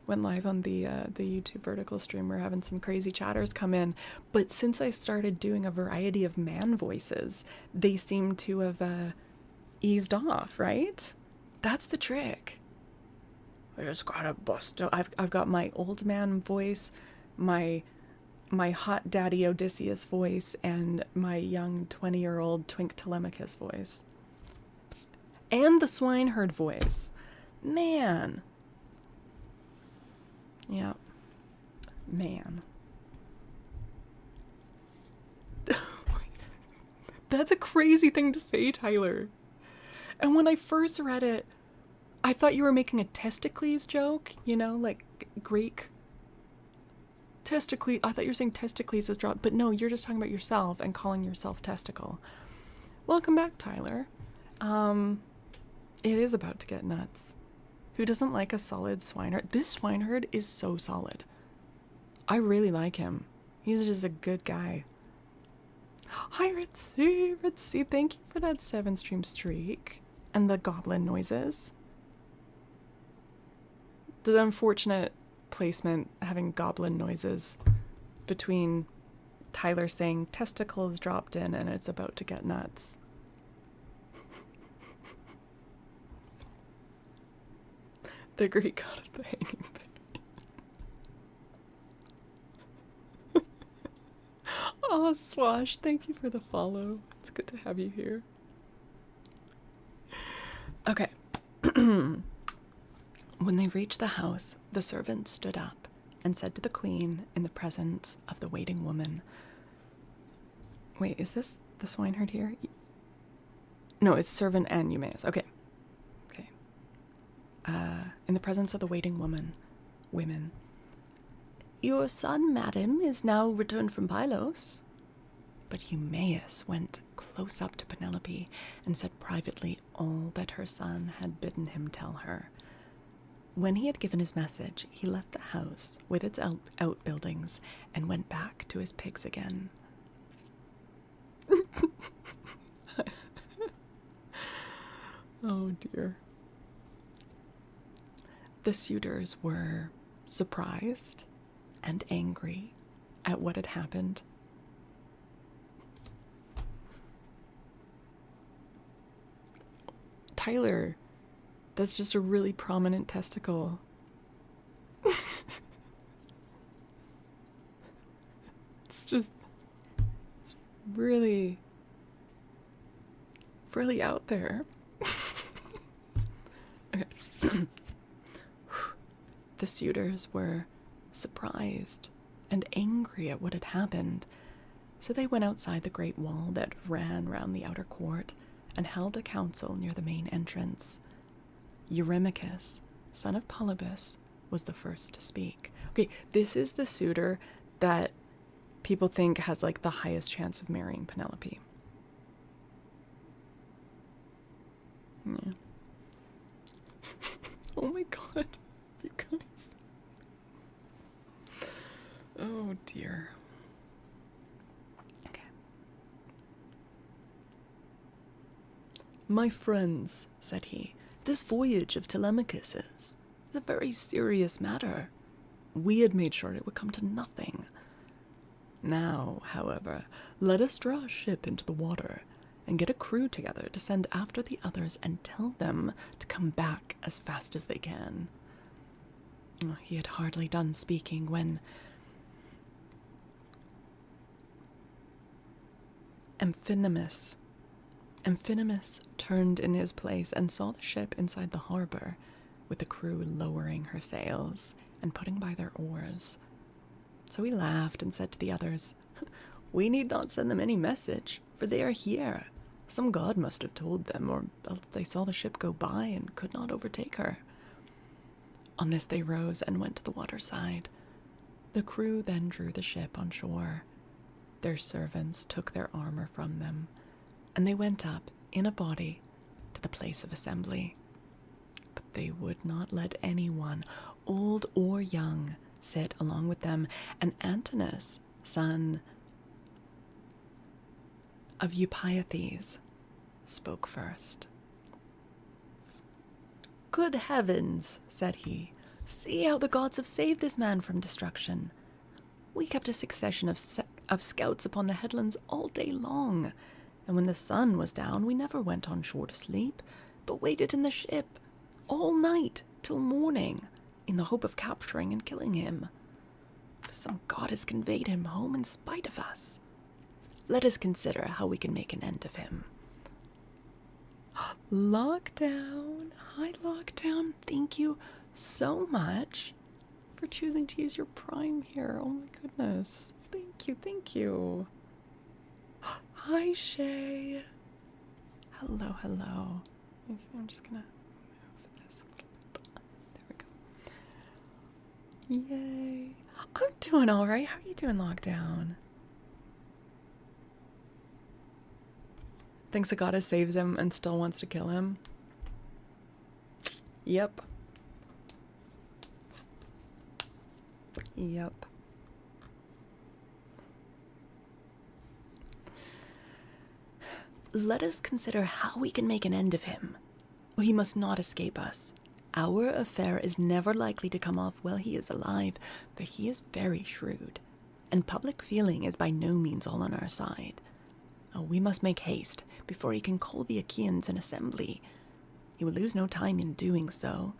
went live on the YouTube vertical stream, we're having some crazy chatters come in. But since I started doing a variety of man voices, they seem to have eased off, right? That's the trick. I just gotta bust out. I've got my old man voice, my hot daddy Odysseus voice, and my young 20-year-old twink Telemachus voice. And the swineherd voice. Man. Yeah. Man. That's a crazy thing to say, Tyler. And when I first read it, I thought you were making a testicles joke, you know, like Greek. Testicles. I thought you were saying testicles is dropped, but no, you're just talking about yourself and calling yourself testicle. Welcome back, Tyler. It is about to get nuts. Who doesn't like a solid swineherd? This swineherd is so solid. I really like him. He's just a good guy. Hi, Ritzy. Ritzy, thank you for that 7-stream streak. And the goblin noises. The unfortunate placement having goblin noises between Tyler saying testicles dropped in and it's about to get nuts. The Greek god of the hanging penny. Oh, Swash, thank you for the follow. It's good to have you here. Okay. When they reached the house, the servant stood up and said to the queen in the presence of the waiting woman. Wait, is this the swineherd here? No, it's servant and Eumaeus. Okay. in the presence of the waiting women. Your son, madam, is now returned from Pylos. But Eumaeus went close up to Penelope and said privately all that her son had bidden him tell her. When he had given his message, he left the house with its outbuildings and went back to his pigs again. Oh dear. The suitors were surprised and angry at what had happened. Tyler, that's just a really prominent testicle. It's really out there. Okay. The suitors were surprised and angry at what had happened, so they went outside the great wall that ran round the outer court and held a council near the main entrance. Eurymachus, son of Polybus, was the first to speak. Okay, this is the suitor that people think has like the highest chance of marrying Penelope. Yeah. Oh my god, you guys. Oh dear. Okay. My friends, said he, this voyage of Telemachus's is a very serious matter. We had made sure it would come to nothing. Now, however, let us draw a ship into the water and get a crew together to send after the others and tell them to come back as fast as they can. He had hardly done speaking when Amphinomus turned in his place and saw the ship inside the harbor, with the crew lowering her sails and putting by their oars. So he laughed and said to the others, We need not send them any message, for they are here. Some god must have told them, or else they saw the ship go by and could not overtake her. On this they rose and went to the waterside. The crew then drew the ship on shore. Their servants took their armor from them, and they went up in a body to the place of assembly. But they would not let anyone, old or young, sit along with them, and Antinous, son of Eupiathes, spoke first. Good heavens, said he, see how the gods have saved this man from destruction. We kept a succession of scouts upon the headlands all day long, and when the sun was down we never went on shore to sleep, but waited in the ship all night till morning, in the hope of capturing and killing him. Some god has conveyed him home in spite of us. Let us consider how we can make an end of him. Lockdown. Hi, Lockdown. Thank you so much for choosing to use your Prime here. Oh my goodness. Thank you, thank you. Hi, Shay. Hello, hello. Let me see, I'm just gonna move this a little bit. There we go. Yay. I'm doing alright. How are you doing, Lockdown? Thinks a goddess saves him and still wants to kill him. Yep. Yep. Let us consider how we can make an end of him. He must not escape us. Our affair is never likely to come off while he is alive, for he is very shrewd, and public feeling is by no means all on our side. We must make haste before he can call the Achaeans in assembly. He will lose no time in doing so,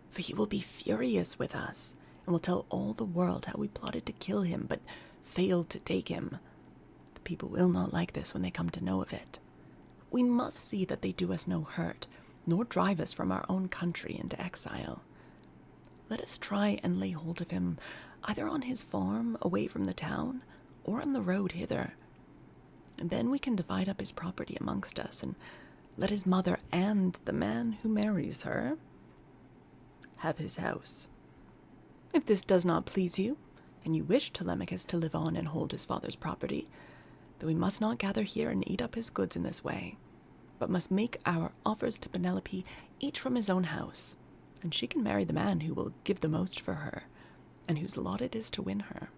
for he will be furious with us, and will tell all the world how we plotted to kill him, but failed to take him. The people will not like this when they come to know of it. We must see that they do us no hurt, nor drive us from our own country into exile. Let us try and lay hold of him, either on his farm away from the town, or on the road hither. And then we can divide up his property amongst us, and let his mother and the man who marries her have his house. If this does not please you, and you wish Telemachus to live on and hold his father's property, then we must not gather here and eat up his goods in this way, but must make our offers to Penelope each from his own house, and she can marry the man who will give the most for her, and whose lot it is to win her.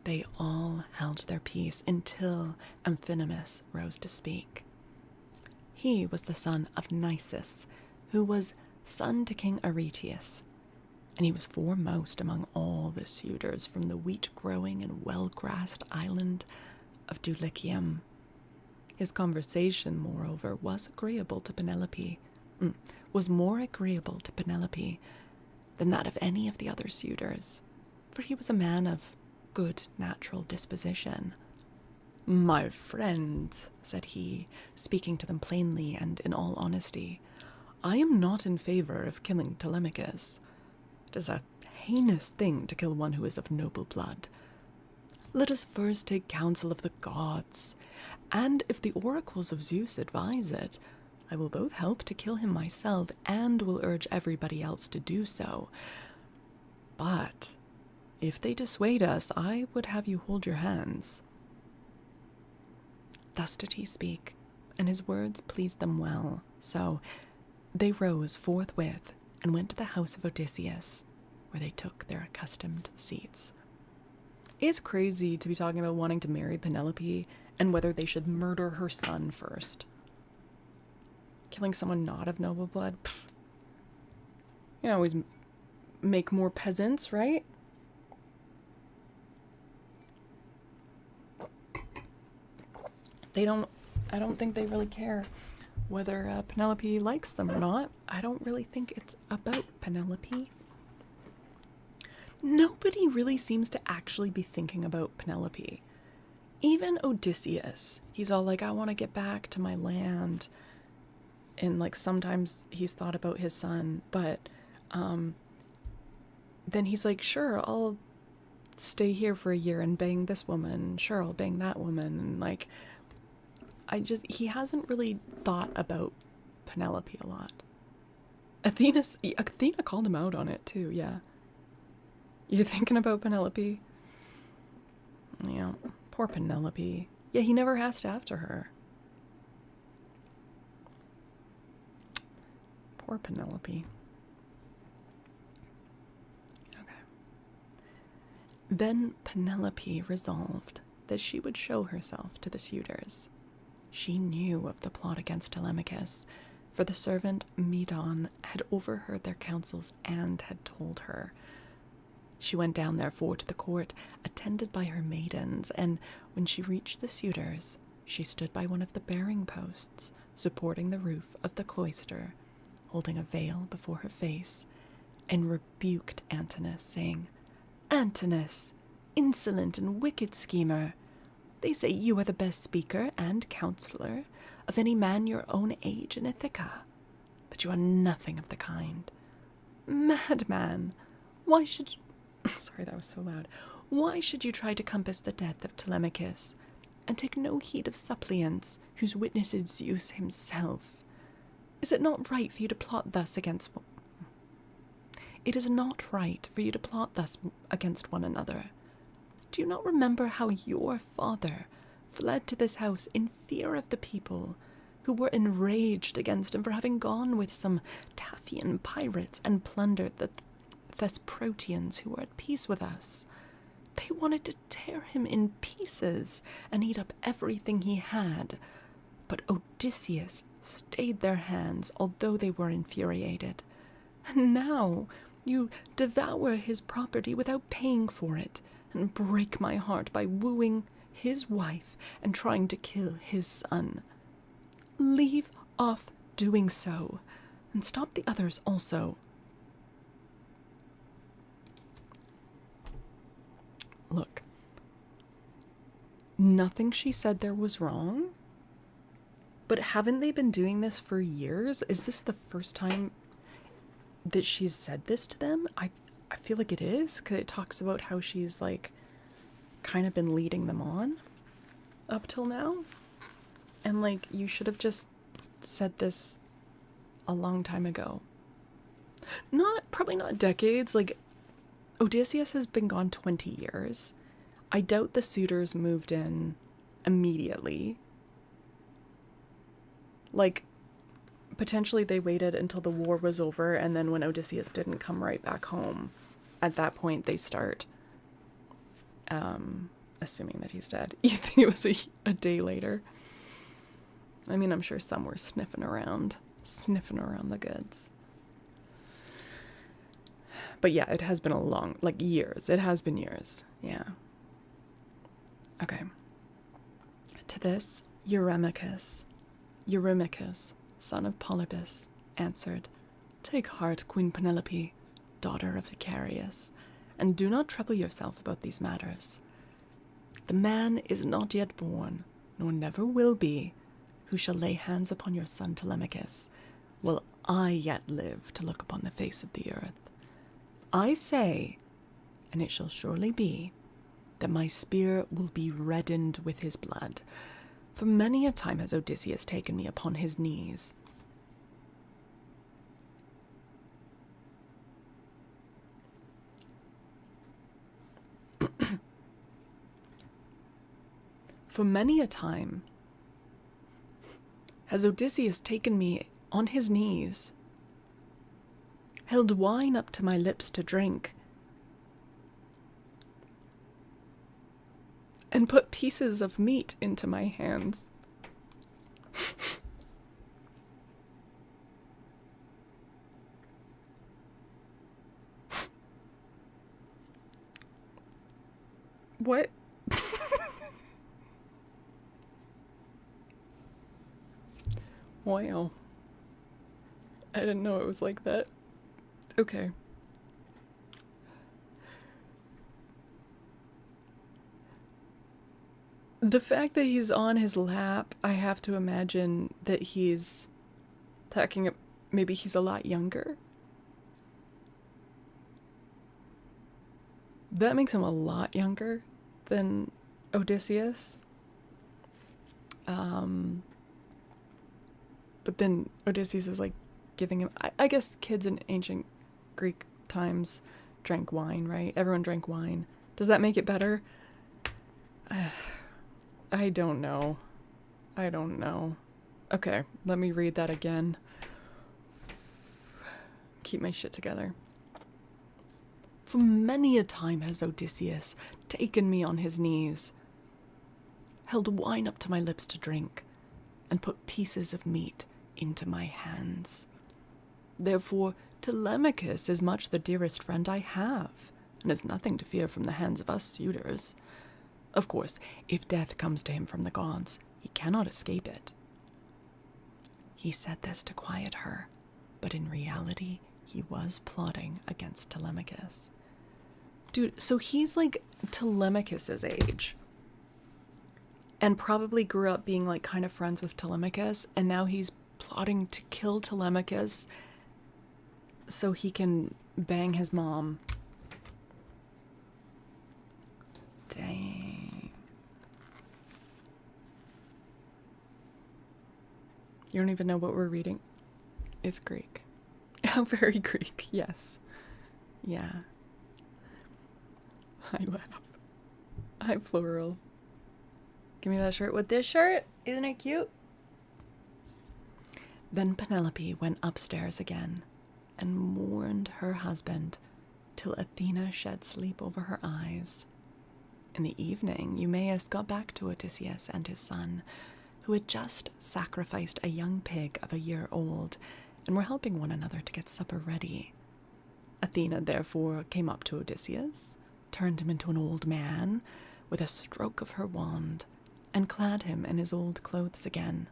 They all held their peace until Amphinomus rose to speak. He was the son of Nisus, who was son to King Aretius, and he was foremost among all the suitors from the wheat-growing and well-grassed island of Dulichium. His conversation, moreover, was more agreeable to Penelope than that of any of the other suitors, for he was a man of good natural disposition. "My friends," said he, speaking to them plainly and in all honesty, "I am not in favor of killing Telemachus. It is a heinous thing to kill one who is of noble blood. Let us first take counsel of the gods, and if the oracles of Zeus advise it, I will both help to kill him myself and will urge everybody else to do so. But if they dissuade us, I would have you hold your hands." Thus did he speak, and his words pleased them well. So they rose forthwith and went to the house of Odysseus, where they took their accustomed seats. It's crazy to be talking about wanting to marry Penelope and whether they should murder her son first. Killing someone not of noble blood, pfft. You always make more peasants, right? I don't think they really care whether Penelope likes them or not. I don't really think it's about Penelope. Nobody really seems to actually be thinking about Penelope. Even Odysseus, he's all like, I want to get back to my land. And like sometimes he's thought about his son, but then he's like, sure, I'll stay here for a year and bang this woman. Sure, I'll bang that woman. And like, he hasn't really thought about Penelope a lot. Athena called him out on it too, yeah. You're thinking about Penelope? Yeah, poor Penelope. Yeah, he never asked after her. Poor Penelope. Okay. Then Penelope resolved that she would show herself to the suitors. She knew of the plot against Telemachus, for the servant Medon had overheard their counsels and had told her. She went down therefore to the court, attended by her maidens, and when she reached the suitors, she stood by one of the bearing posts, supporting the roof of the cloister, holding a veil before her face, and rebuked Antinous, saying, "Antinous, insolent and wicked schemer! They say you are the best speaker and counselor of any man your own age in Ithaca, but you are nothing of the kind. Madman, why should... Sorry, that was so loud. Why should you try to compass the death of Telemachus, and take no heed of suppliants whose witness is Zeus himself? Is it not right for you to plot thus against... It is not right for you to plot thus against one another. Do you not remember how your father fled to this house in fear of the people, who were enraged against him for having gone with some Taphian pirates and plundered the Thesprotians who were at peace with us? They wanted to tear him in pieces and eat up everything he had, but Odysseus stayed their hands, although they were infuriated. And now you devour his property without paying for it, and break my heart by wooing his wife and trying to kill his son. Leave off doing so, and stop the others also." Look, nothing she said there was wrong, but haven't they been doing this for years? Is this the first time that she's said this to them? I feel like it is, because it talks about how she's, like, kind of been leading them on up till now. And, like, you should have just said this a long time ago. Probably not decades. Like, Odysseus has been gone 20 years. I doubt the suitors moved in immediately. Like, potentially they waited until the war was over, and then when Odysseus didn't come right back home, at that point they start assuming that he's dead. You think it was a day later? I mean, I'm sure some were sniffing around the goods. But yeah, it has been a long, like, years. It has been years. Yeah. Okay. To this, Eurymachus, son of Polybus, answered, "Take heart, Queen Penelope, daughter of Icarius, and do not trouble yourself about these matters. The man is not yet born, nor never will be, who shall lay hands upon your son Telemachus, while I yet live to look upon the face of the earth. I say, and it shall surely be, that my spear will be reddened with his blood, for many a time has Odysseus taken me upon his knees." For many a time has Odysseus taken me on his knees, held wine up to my lips to drink, and put pieces of meat into my hands. What? Wow. I didn't know it was like that. Okay. The fact that he's on his lap, I have to imagine that he's talking, maybe he's a lot younger. That makes him a lot younger than Odysseus. But then Odysseus is like giving him, I guess kids in ancient Greek times drank wine, right? Everyone drank wine. Does that make it better? I don't know. Okay, let me read that again. Keep my shit together. For many a time has Odysseus taken me on his knees, held wine up to my lips to drink, and put pieces of meat into my hands. Therefore, Telemachus is much the dearest friend I have, and has nothing to fear from the hands of us suitors. Of course, if death comes to him from the gods, he cannot escape it." He said this to quiet her, but in reality, he was plotting against Telemachus. Dude, so he's like Telemachus's age. And probably grew up being like kind of friends with Telemachus, and now he's plotting to kill Telemachus so he can bang his mom. Dang. You don't even know what we're reading. It's Greek. How very Greek, yes. Yeah. I laugh. I plural. Give me that shirt with this shirt. Isn't it cute? Then Penelope went upstairs again and mourned her husband till Athena shed sleep over her eyes. In the evening, Eumaeus got back to Odysseus and his son, who had just sacrificed a young pig of a year old and were helping one another to get supper ready. Athena therefore came up to Odysseus, turned him into an old man with a stroke of her wand, and clad him in his old clothes again,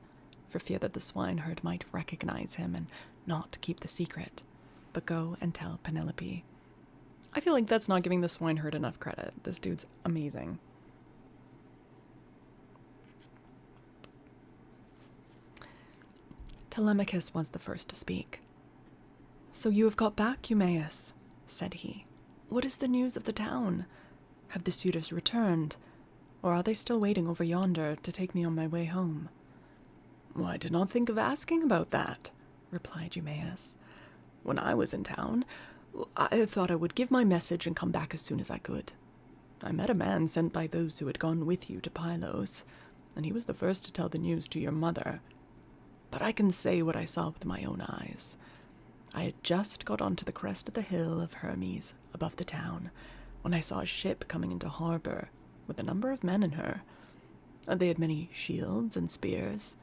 for fear that the swineherd might recognize him and not keep the secret, but go and tell Penelope. I feel like that's not giving the swineherd enough credit. This dude's amazing. Telemachus was the first to speak. "So you have got back, Eumaeus," said he. "What is the news of the town? Have the suitors returned, or are they still waiting over yonder to take me on my way home?" "Well, I did not think of asking about that," replied Eumaeus. when I was in town, I thought I would give my message and come back as soon as I could. I met a man sent by those who had gone with you to Pylos, and he was the first to tell the news to your mother. But I can say what I saw with my own eyes. I had just got onto the crest of the hill of Hermes above the town when I saw a ship coming into harbor with a number of men in her. They had many shields and spears,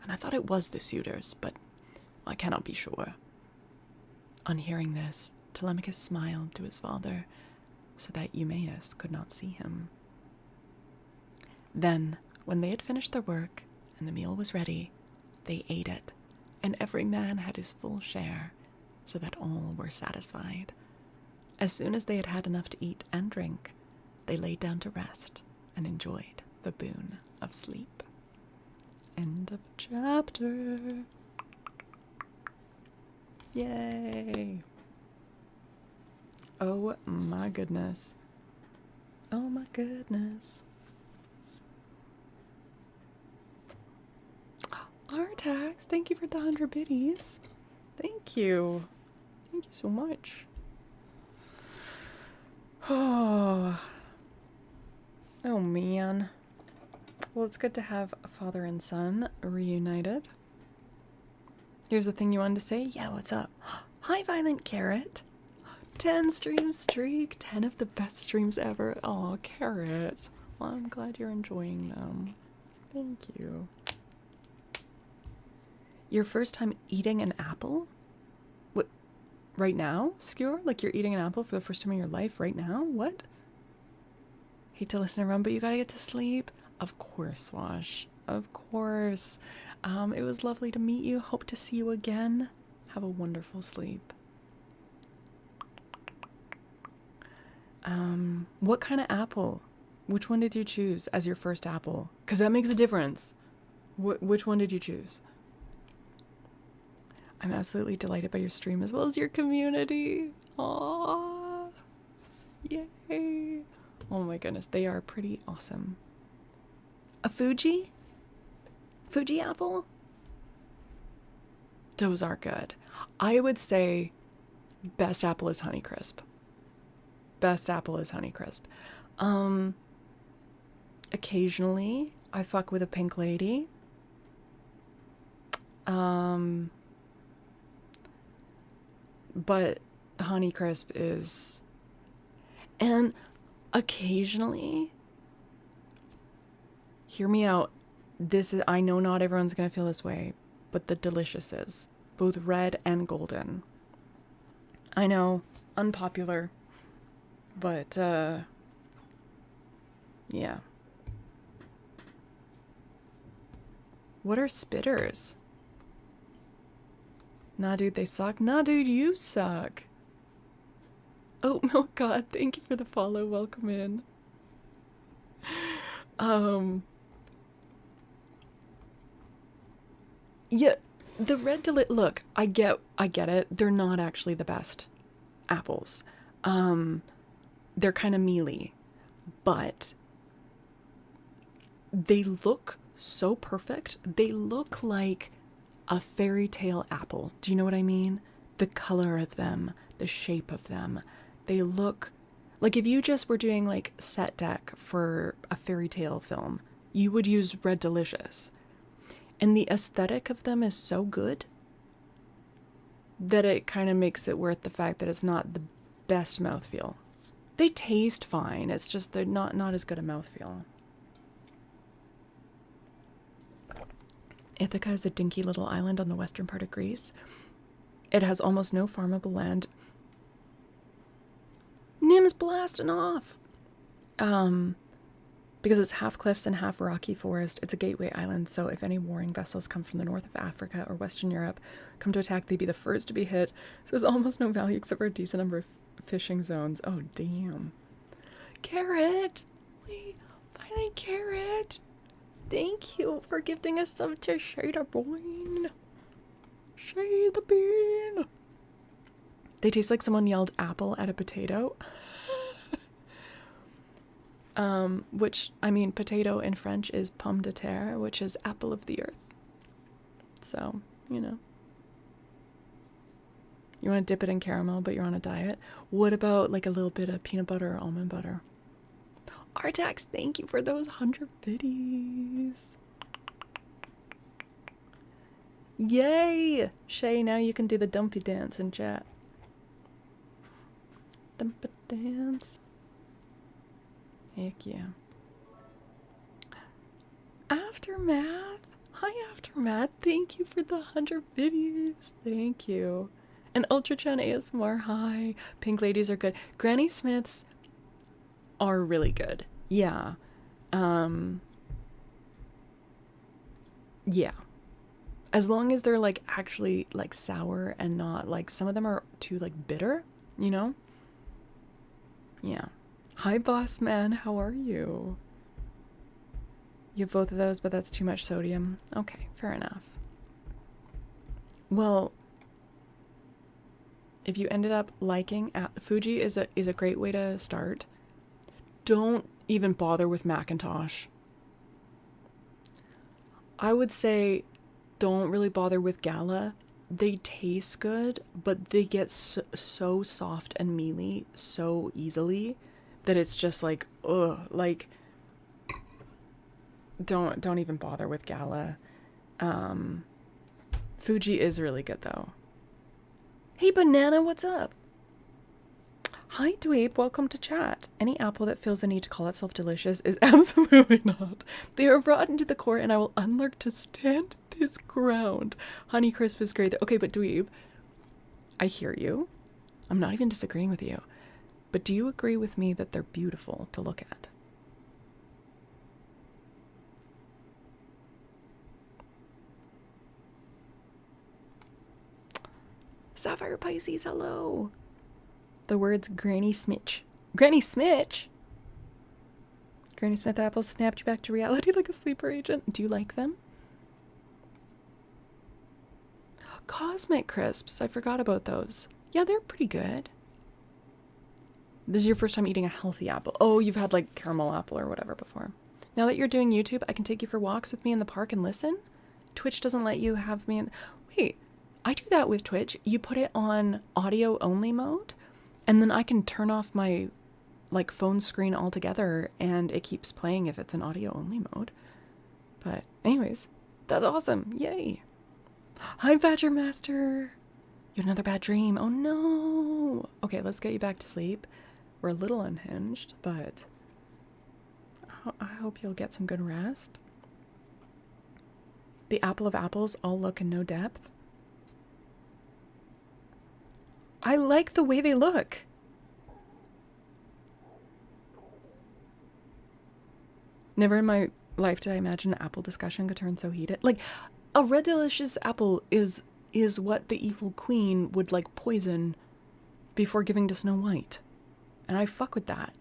and I thought it was the suitors, but I cannot be sure. On hearing this, Telemachus smiled to his father, so that Eumaeus could not see him. Then, when they had finished their work and the meal was ready, they ate it, and every man had his full share, so that all were satisfied. As soon as they had had enough to eat and drink, they laid down to rest and enjoyed the boon of sleep. End of chapter. Yay! Oh my goodness. Oh my goodness. Artax, thank you for the 100 biddies. Thank you. Thank you so much. Oh. Oh man. Well, it's good to have father and son reunited. Here's the thing you wanted to say. Yeah, what's up? Hi, Violent Carrot. 10 stream streak. 10 of the best streams ever. Oh, Carrot. Well, I'm glad you're enjoying them. Thank you. Your first time eating an apple? What? Right now, Skewer? Like you're eating an apple for the first time in your life right now? What? Hate to listen around, but you gotta get to sleep. Of course, Swash. Of course. It was lovely to meet you. Hope to see you again. Have a wonderful sleep. What kind of apple? Which one did you choose as your first apple? Because that makes a difference. Which one did you choose? I'm absolutely delighted by your stream as well as your community. Aww. Yay. Oh my goodness, they are pretty awesome. A Fuji? Fuji apple? Those are good. I would say best apple is Honeycrisp. Best apple is Honeycrisp. Occasionally, I fuck with a Pink Lady. But Honeycrisp is... And occasionally, hear me out, this is, I know not everyone's gonna feel this way, but the Deliciouses, both red and golden. I know, unpopular, but yeah. What are spitters? Nah, dude, they suck. Nah, dude, you suck. Oh, Milk God, thank you for the follow. Welcome in. Yeah, the red look, I get it. They're not actually the best apples. They're kind of mealy, but they look so perfect. They look like a fairy tale apple. Do you know what I mean? The color of them, the shape of them. They look like if you just were doing like set deck for a fairy tale film, you would use Red Delicious. And the aesthetic of them is so good that it kind of makes it worth the fact that it's not the best mouthfeel. They taste fine. It's just they're not as good a mouthfeel. Ithaca is a dinky little island on the western part of Greece. It has almost no farmable land. Nim's blasting off! Because it's half cliffs and half rocky forest, it's a gateway island, so if any warring vessels come from the north of Africa or Western Europe come to attack, they'd be the first to be hit, so there's almost no value except for a decent number of fishing zones. Oh, damn. Carrot! Wait, finally, Carrot! Thank you for gifting us some to Shade the Bean. Shade the Bean. They taste like someone yelled apple at a potato. Which, I mean, potato in French is pomme de terre, which is apple of the earth. So, you know. You want to dip it in caramel, but you're on a diet. What about like a little bit of peanut butter or almond butter? Artax, thank you for those 100 biddies. Yay! Shay, now you can do the dumpy dance in chat. Dumpy dance. Heck yeah. Aftermath. Hi, Aftermath. Thank you for the 100 videos. Thank you. And Ultrachan ASMR. Hi. Pink ladies are good. Granny Smiths are really good. Yeah. Yeah. As long as they're like actually like sour and not like, some of them are too like bitter, you know? Yeah. Hi, boss man. How are you? You have both of those, but that's too much sodium. Okay, fair enough. Well, if you ended up liking Fuji is a great way to start. Don't even bother with Macintosh. I would say don't really bother with Gala. They taste good, but they get so soft and mealy so easily that it's just like, ugh, like, don't even bother with Gala. Fuji is really good though. Hey Banana, what's up? Hi Dweeb, welcome to chat. Any apple that feels the need to call itself delicious is absolutely not. They are rotten to the core and I will unlurk to stand this ground. Honeycrisp is great. Okay, but Dweeb, I hear you. I'm not even disagreeing with you. But do you agree with me that they're beautiful to look at? Sapphire Pisces, hello. The words Granny Smitch. Granny Smitch? Granny Smith apples snapped you back to reality like a sleeper agent. Do you like them? Cosmic Crisps. I forgot about those. Yeah, they're pretty good. This is your first time eating a healthy apple. Oh, you've had like caramel apple or whatever before. Now that you're doing YouTube, I can take you for walks with me in the park and listen. Twitch doesn't let you have me in... Wait, I do that with Twitch. You put it on audio only mode, and then I can turn off my like phone screen altogether and it keeps playing if it's an audio only mode. But anyways, that's awesome. Yay. Hi, Badger Master. You had another bad dream. Oh no. Okay, let's get you back to sleep. We're a little unhinged, but I hope you'll get some good rest. The apple of apples, all look and no depth. I like the way they look. Never in my life did I imagine an apple discussion could turn so heated. Like, a red delicious apple is what the evil queen would like poison before giving to Snow White. And I fuck with that.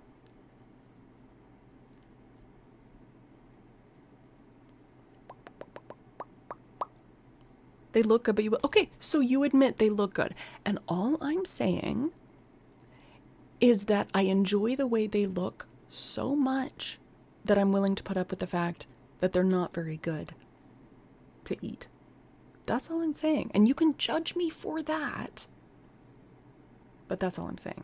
They look good, but you... Okay, so you admit they look good. And all I'm saying is that I enjoy the way they look so much that I'm willing to put up with the fact that they're not very good to eat. That's all I'm saying. And you can judge me for that. But that's all I'm saying.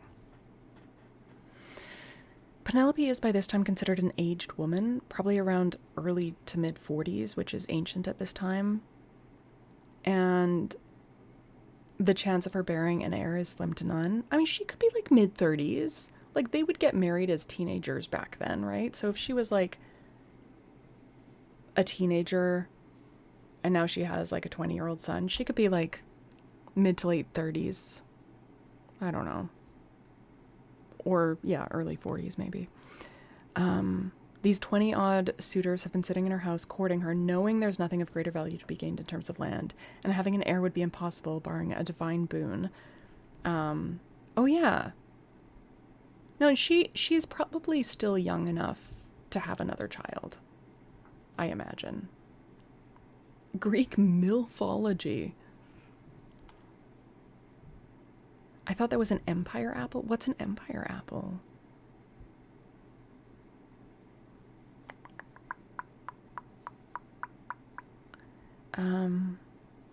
Penelope is by this time considered an aged woman, probably around early to mid 40s, which is ancient at this time. And the chance of her bearing an heir is slim to none. I mean, she could be like mid 30s. Like, they would get married as teenagers back then, right? So if she was like a teenager and now she has like a 20-year-old son, she could be like mid to late 30s. I don't know. Or, yeah, early 40s maybe. These 20-odd suitors have been sitting in her house courting her, knowing there's nothing of greater value to be gained in terms of land, and having an heir would be impossible, barring a divine boon. Oh, yeah. No, she's probably still young enough to have another child, I imagine. Greek milfology. I thought that was an empire apple. What's an empire apple?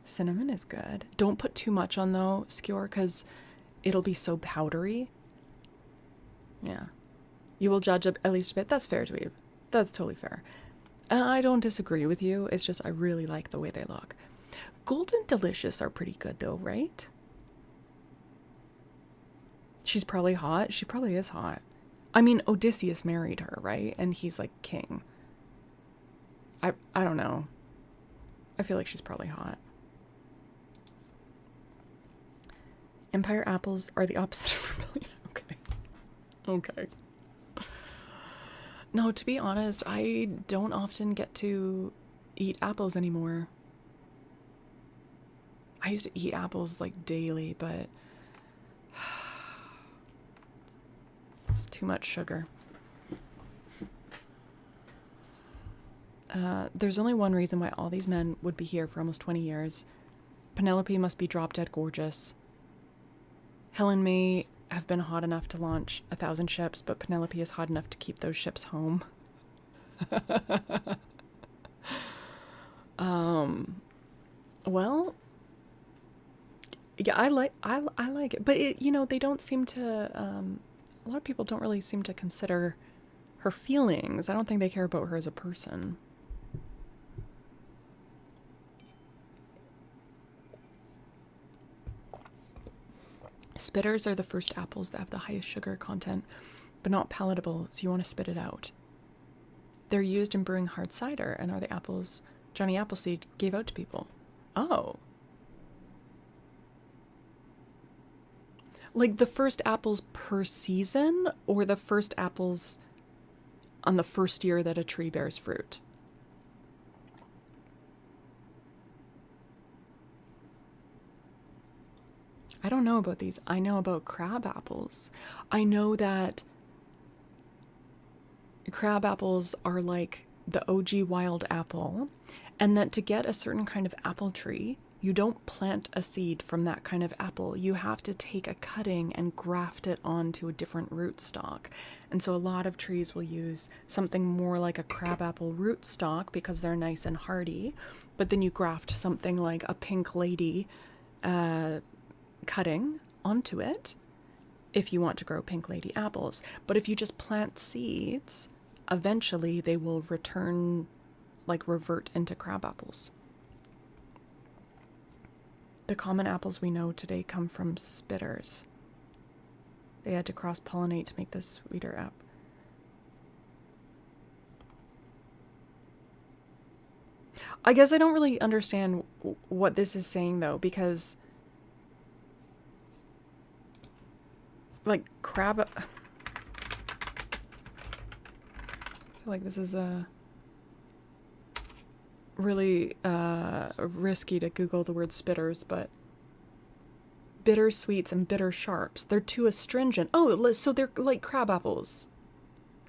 Cinnamon is good. Don't put too much on though, skewer, because it'll be so powdery. Yeah. You will judge at least a bit. That's fair, Dweeb. That's totally fair. I don't disagree with you. It's just I really like the way they look. Golden Delicious are pretty good though, right? She's probably hot. She probably is hot. I mean, Odysseus married her, right? And he's like king. I don't know. I feel like she's probably hot. Empire apples are the opposite of vermilion. Okay. Okay. No, to be honest, I don't often get to eat apples anymore. I used to eat apples like daily, but too much sugar. There's only one reason why all these men would be here for almost 20 years. Penelope must be drop dead gorgeous. Helen may have been hot enough to launch 1,000 ships, but Penelope is hot enough to keep those ships home. Well, yeah, I like it, but it, you know, they don't seem to. A lot of people don't really seem to consider her feelings. I don't think they care about her as a person. Spitters are the first apples that have the highest sugar content, but not palatable, so you want to spit it out. They're used in brewing hard cider and are the apples Johnny Appleseed gave out to people. Oh. Like the first apples per season, or the first apples on the first year that a tree bears fruit? I don't know about these. I know about crab apples. I know that crab apples are like the OG wild apple, and that to get a certain kind of apple tree, you don't plant a seed from that kind of apple. You have to take a cutting and graft it onto a different rootstock. And so a lot of trees will use something more like a crabapple rootstock because they're nice and hardy, but then you graft something like a pink lady cutting onto it if you want to grow pink lady apples. But if you just plant seeds, eventually they will revert into crab apples. The common apples we know today come from spitters. They had to cross-pollinate to make this sweeter app. I guess I don't really understand what this is saying though, because like crab, I feel like this is really risky to Google the word spitters, but bitter sweets and bitter sharps, they're too astringent. Oh, so they're like crab apples.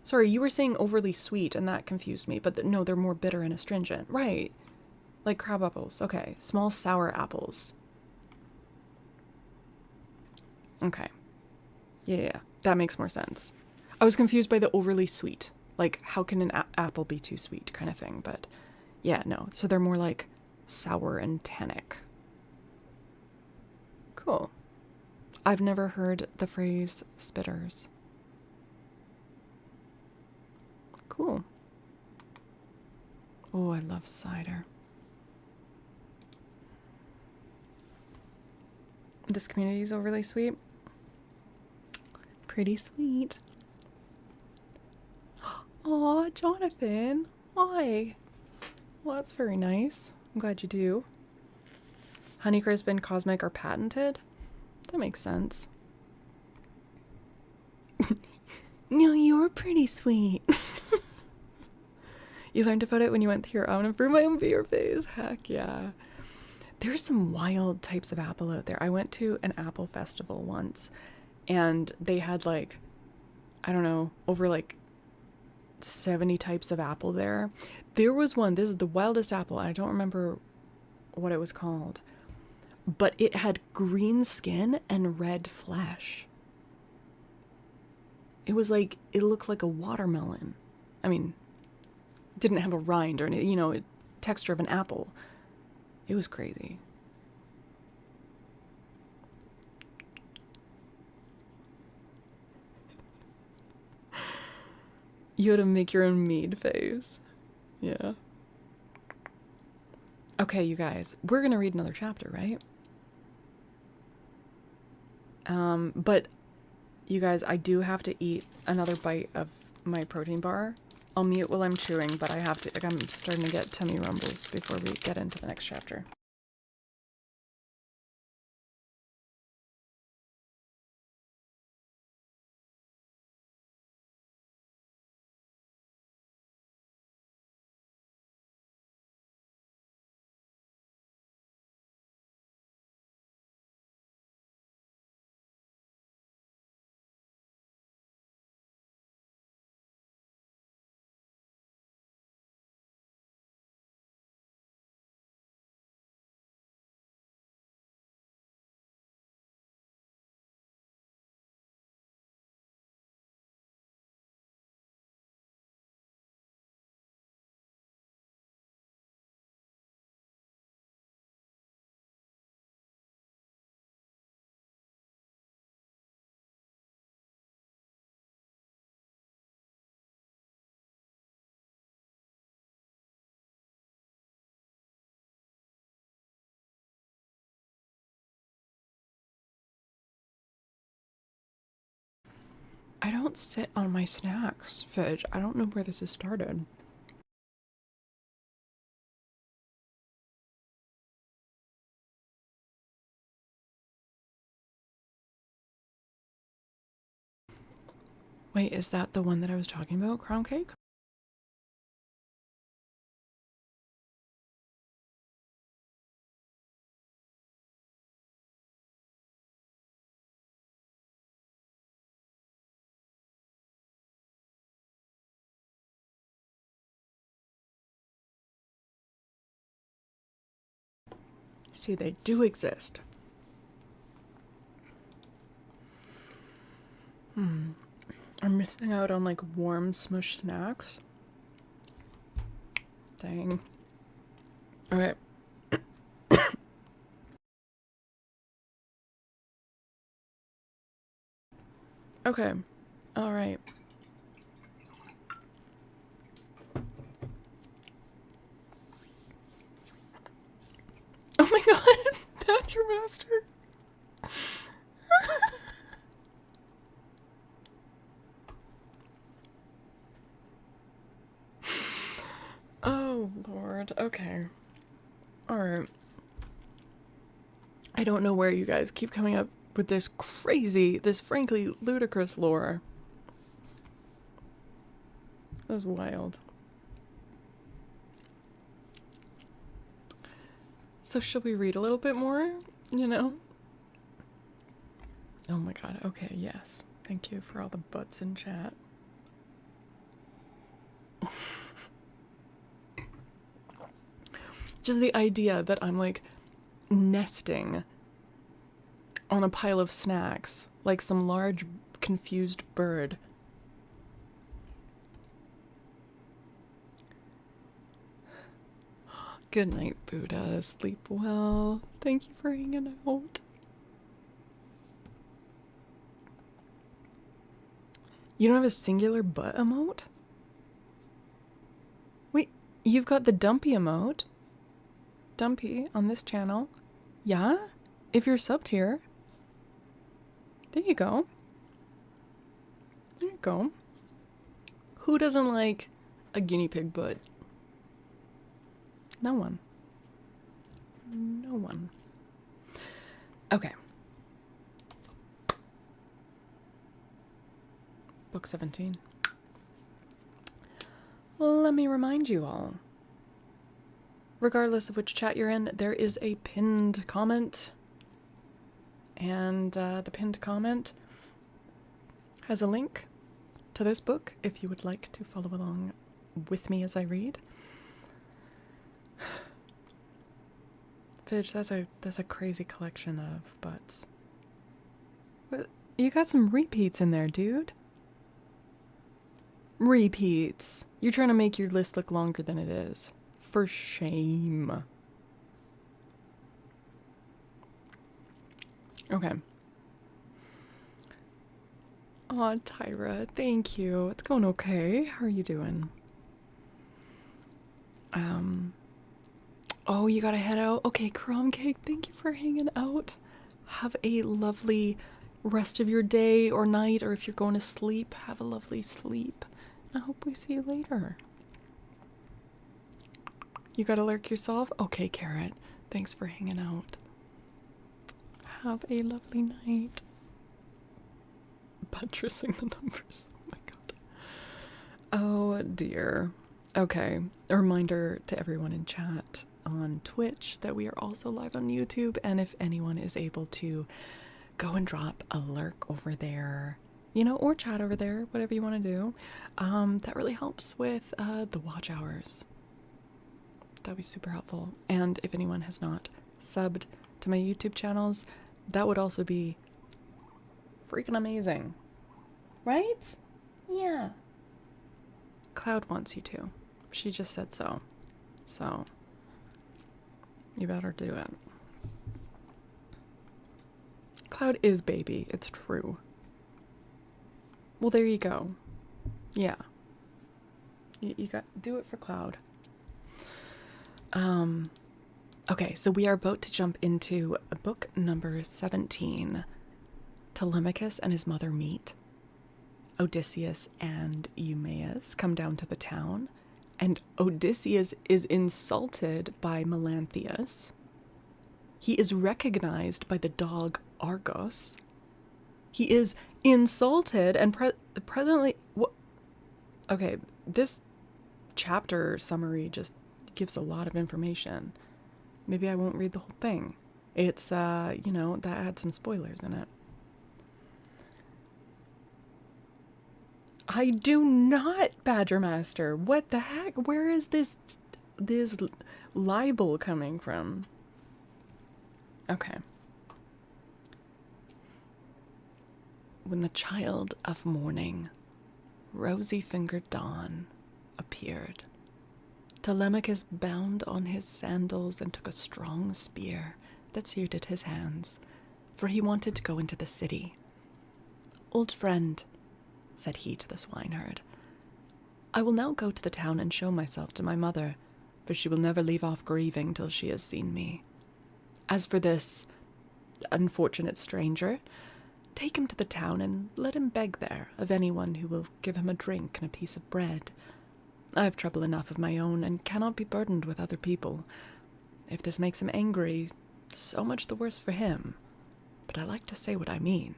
Sorry, you were saying overly sweet and that confused me, but no, they're more bitter and astringent. Right, like crab apples. Okay, small sour apples. Okay, yeah, that makes more sense. I was confused by the overly sweet, like how can an apple be too sweet kind of thing, but yeah, no. So they're more like sour and tannic. Cool. I've never heard the phrase spitters. Cool. Oh, I love cider. This community is overly sweet. Pretty sweet. Aw, Jonathan. Why? Well, that's very nice. I'm glad you do. Honeycrisp and Cosmic are patented? That makes sense. No, you're pretty sweet. You learned about it when you went through your own and brew my own beer phase. Heck yeah. There's some wild types of apple out there. I went to an apple festival once, and they had like, I don't know, over like 70 types of apple there. There was one, this is the wildest apple, I don't remember what it was called, but it had green skin and red flesh. It was like, it looked like a watermelon. I mean, it didn't have a rind or anything, you know, texture of an apple. It was crazy. You had to make your own mead face. Yeah. Okay, you guys, we're gonna read another chapter, right? But you guys, I do have to eat another bite of my protein bar. I'll mute while I'm chewing, but I have to, like, I'm starting to get tummy rumbles before we get into the next chapter. I don't sit on my snacks, Fidge. I don't know where this has started. Wait, is that the one that I was talking about? Crown cake? See, they do exist. I'm missing out on, like, warm smush snacks. Dang. Okay. Okay. Alright. Oh my god! Badger Master! Oh, Lord. Okay. Alright. I don't know where you guys keep coming up with this crazy, this frankly ludicrous lore. That's wild. So should we read a little bit more? You know? Oh my god, okay, yes. Thank you for all the butts in chat. Just the idea that I'm, like, nesting on a pile of snacks like some large, confused bird. Good night, Buddha. Sleep well. Thank you for hanging out. You don't have a singular butt emote? Wait, you've got the dumpy emote. Dumpy on this channel. Yeah? If you're subbed here. There you go. There you go. Who doesn't like a guinea pig butt? No one. No one. Okay. Book 17. Let me remind you all. Regardless of which chat you're in, there is a pinned comment. And the pinned comment has a link to this book if you would like to follow along with me as I read. Fidge, that's a crazy collection of butts. What? You got some repeats in there, dude. Repeats. You're trying to make your list look longer than it is. For shame. Okay. Aw, Tyra, thank you. It's going okay. How are you doing? Oh, you gotta head out? Okay, Crumb Cake, thank you for hanging out. Have a lovely rest of your day or night, or if you're going to sleep, have a lovely sleep. I hope we see you later. You gotta lurk yourself? Okay, Carrot. Thanks for hanging out. Have a lovely night. Buttressing the numbers. Oh my god. Oh dear. Okay. A reminder to everyone in chat on Twitch that we are also live on YouTube, and if anyone is able to go and drop a lurk over there, you know, or chat over there, whatever you want to do, that really helps with the watch hours. That'd be super helpful. And if anyone has not subbed to my YouTube channels, that would also be freaking amazing. Right? Yeah. Cloud wants you to. She just said so. So, you better do it. Cloud is baby. It's true. Well, there you go. Yeah. You got do it for Cloud. Okay, so we are about to jump into book number 17. Telemachus and his mother meet. Odysseus and Eumaeus come down to the town, and Odysseus is insulted by Melanthius. He is recognized by the dog Argos. He is insulted and presently... Okay, this chapter summary just gives a lot of information. Maybe I won't read the whole thing. It's, you know, that had some spoilers in it. I do not, Badger Master. What the heck? Where is this libel coming from? Okay. When the child of morning, rosy-fingered dawn, appeared, Telemachus bound on his sandals and took a strong spear that suited his hands, for he wanted to go into the city. "Old friend," said he to the swineherd, "I will now go to the town and show myself to my mother, for she will never leave off grieving till she has seen me. As for this unfortunate stranger, take him to the town and let him beg there of anyone who will give him a drink and a piece of bread. I have trouble enough of my own and cannot be burdened with other people. If this makes him angry, so much the worse for him, but I like to say what I mean."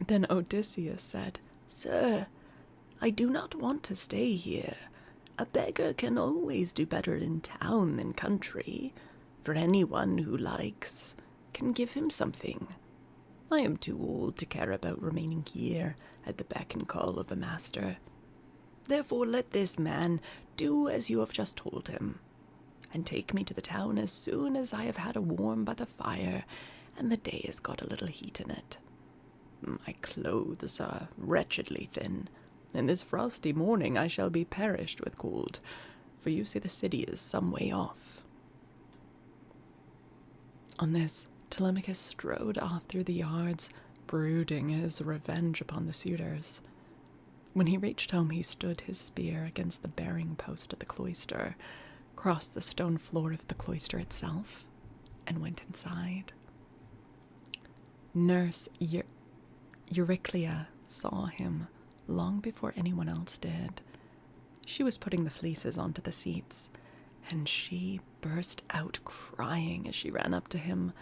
Then Odysseus said, "Sir, I do not want to stay here. A beggar can always do better in town than country, for anyone who likes can give him something. I am too old to care about remaining here at the beck and call of a master. Therefore let this man do as you have just told him, and take me to the town as soon as I have had a warm by the fire and the day has got a little heat in it. My clothes are wretchedly thin, and this frosty morning I shall be perished with cold, for you see the city is some way off." On this, Telemachus strode off through the yards, brooding his revenge upon the suitors. When he reached home, he stood his spear against the bearing post of the cloister, crossed the stone floor of the cloister itself, and went inside. Nurse Euryclea saw him long before anyone else did. She was putting the fleeces onto the seats, and she burst out crying as she ran up to him.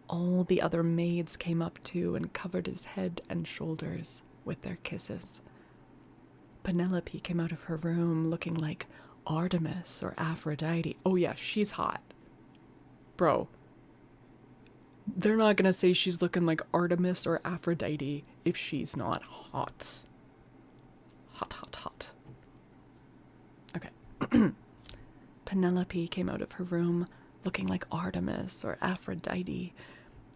All the other maids came up too and covered his head and shoulders with their kisses. Penelope came out of her room looking like Artemis or Aphrodite. Oh yeah, she's hot. Bro, they're not gonna say she's looking like Artemis or Aphrodite if she's not hot. Hot, hot, hot. Okay. Penelope came out of her room looking like Artemis or Aphrodite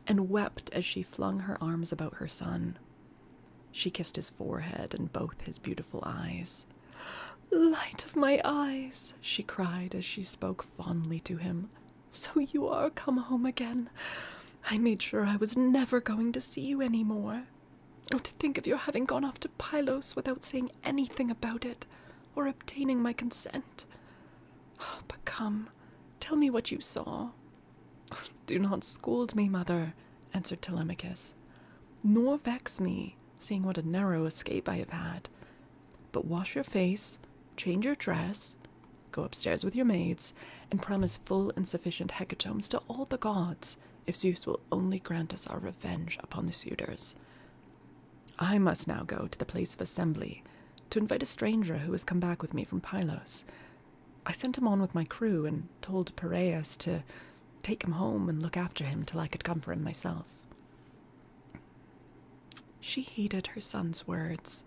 and wept as she flung her arms about her son. She kissed his forehead and both his beautiful eyes. "Light of my eyes," she cried as she spoke fondly to him. "So you are come home again. I made sure I was never going to see you any more. Oh, to think of your having gone off to Pylos without saying anything about it, or obtaining my consent. Oh, but come, tell me what you saw. Do not scold me, mother, answered Telemachus, nor vex me, seeing what a narrow escape I have had. But wash your face, change your dress, go upstairs with your maids, and promise full and sufficient hecatombs to all the gods, if Zeus will only grant us our revenge upon the suitors. I must now go to the place of assembly to invite a stranger who has come back with me from Pylos. I sent him on with my crew and told Piraeus to take him home and look after him till I could come for him myself. She heeded her son's words,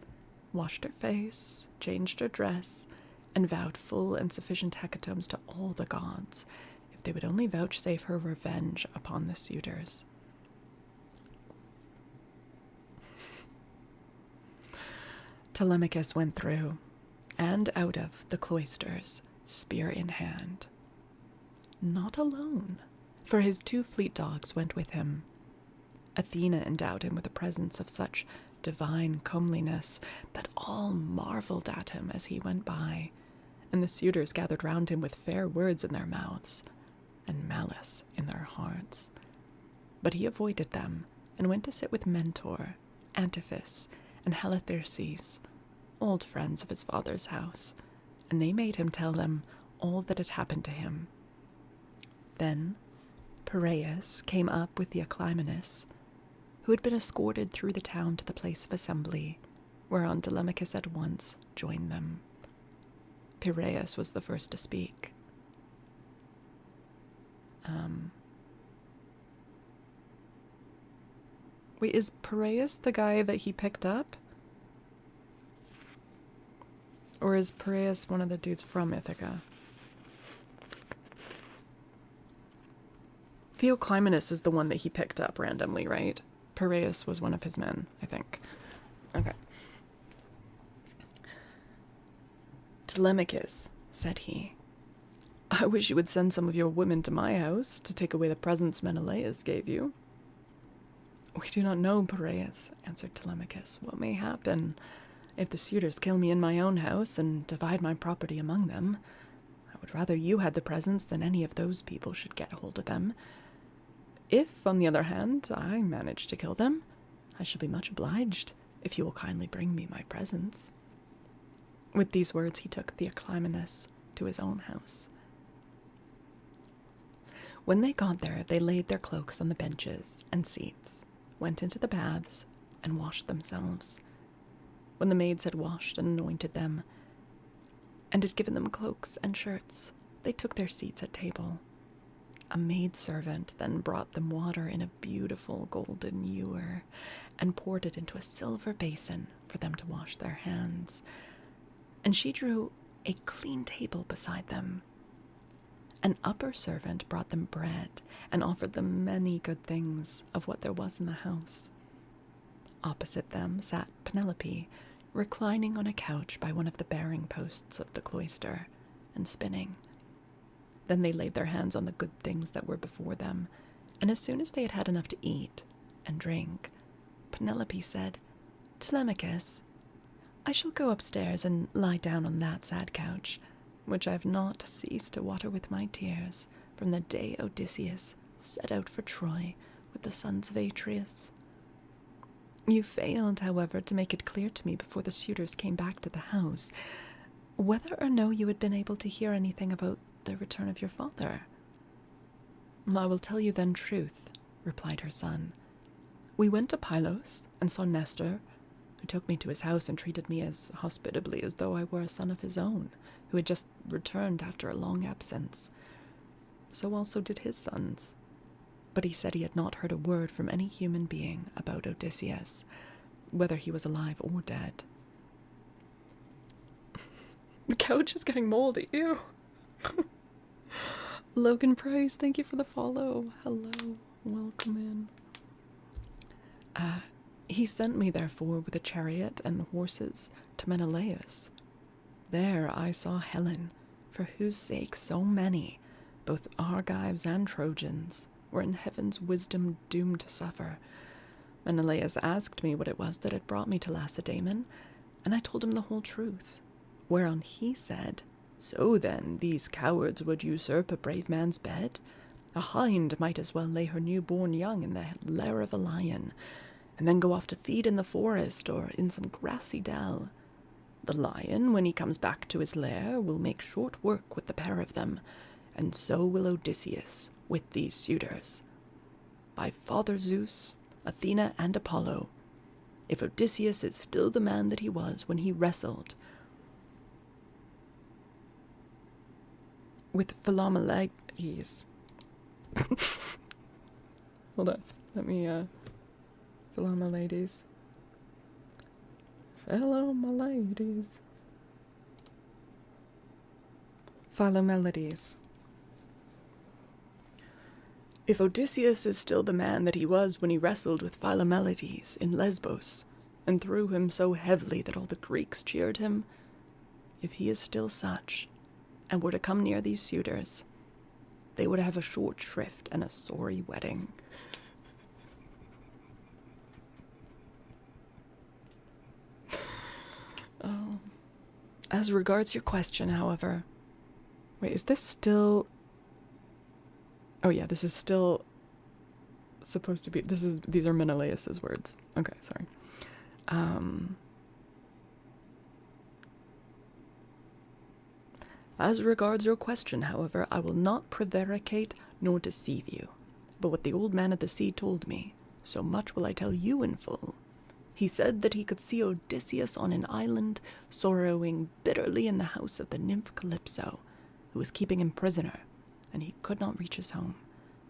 washed her face, changed her dress, and vowed full and sufficient hecatombs to all the gods, if they would only vouchsafe her revenge upon the suitors. Telemachus went through and out of the cloisters, spear in hand. Not alone, for his 2 fleet dogs went with him. Athena endowed him with a presence of such divine comeliness that all marveled at him as he went by, and the suitors gathered round him with fair words in their mouths and malice in their hearts. But he avoided them and went to sit with Mentor, Antiphus, and Halitherses, old friends of his father's house, and they made him tell them all that had happened to him. Then Piraeus came up with the Aclymenus, who had been escorted through the town to the place of assembly, whereon Telemachus at once joined them. Piraeus was the first to speak. Wait, is Piraeus the guy that he picked up? Or is Piraeus one of the dudes from Ithaca? Theoclymenus is the one that he picked up randomly, right? Piraeus was one of his men, I think. Okay. Telemachus, said he, I wish you would send some of your women to my house to take away the presents Menelaus gave you. We do not know, Piraeus, answered Telemachus, what may happen. If the suitors kill me in my own house and divide my property among them, I would rather you had the presents than any of those people should get hold of them. If, on the other hand, I manage to kill them, I shall be much obliged if you will kindly bring me my presents. With these words he took Theoclymenus to his own house. When they got there, they laid their cloaks on the benches and seats, went into the baths, and washed themselves. When the maids had washed and anointed them, and had given them cloaks and shirts, they took their seats at table. A maidservant then brought them water in a beautiful golden ewer, and poured it into a silver basin for them to wash their hands. And she drew a clean table beside them. An upper servant brought them bread, and offered them many good things of what there was in the house. Opposite them sat Penelope, reclining on a couch by one of the bearing posts of the cloister, and spinning. Then they laid their hands on the good things that were before them, and as soon as they had had enough to eat and drink, Penelope said, Telemachus, I shall go upstairs and lie down on that sad couch, which I have not ceased to water with my tears from the day Odysseus set out for Troy with the sons of Atreus. You failed, however, to make it clear to me before the suitors came back to the house whether or no you had been able to hear anything about the return of your father. I will tell you then truth, replied her son. We went to Pylos and saw Nestor, who took me to his house and treated me as hospitably as though I were a son of his own, who had just returned after a long absence. So also did his sons. But he said he had not heard a word from any human being about Odysseus, whether he was alive or dead. The couch is getting moldy, ew. Logan Price, thank you for the follow. Hello, welcome in. He sent me, therefore, with a chariot and horses to Menelaus. There I saw Helen, for whose sake so many, both Argives and Trojans, were in heaven's wisdom doomed to suffer. Menelaus asked me what it was that had brought me to Lacedaemon, and I told him the whole truth, whereon he said, "So then, these cowards would usurp a brave man's bed? A hind might as well lay her newborn young in the lair of a lion, and then go off to feed in the forest or in some grassy dell. The lion, when he comes back to his lair, will make short work with the pair of them, and so will Odysseus with these suitors. By Father Zeus, Athena, and Apollo, if Odysseus is still the man that he was when he wrestled with Philomelides." Hold on, let me, Philomelides. Philomelides. If Odysseus is still the man that he was when he wrestled with Philomelides in Lesbos, and threw him so heavily that all the Greeks cheered him, if he is still such, and were to come near these suitors, they would have a short shrift and a sorry wedding. Oh. As regards your question, however... Wait, is this still... Oh yeah, this is still supposed to be... These are Menelaus's words. Okay, sorry. As regards your question, however, I will not prevaricate nor deceive you. But what the old man at the sea told me, so much will I tell you in full. He said that he could see Odysseus on an island, sorrowing bitterly in the house of the nymph Calypso, who was keeping him prisoner, and he could not reach his home,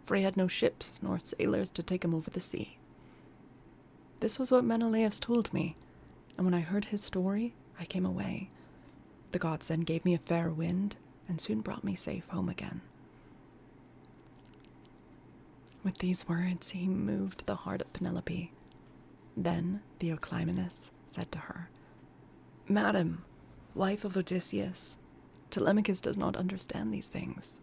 for he had no ships nor sailors to take him over the sea. This was what Menelaus told me, and when I heard his story, I came away. The gods then gave me a fair wind, and soon brought me safe home again. With these words, he moved the heart of Penelope. Then Theoclymenus said to her, "Madam, wife of Odysseus, Telemachus does not understand these things.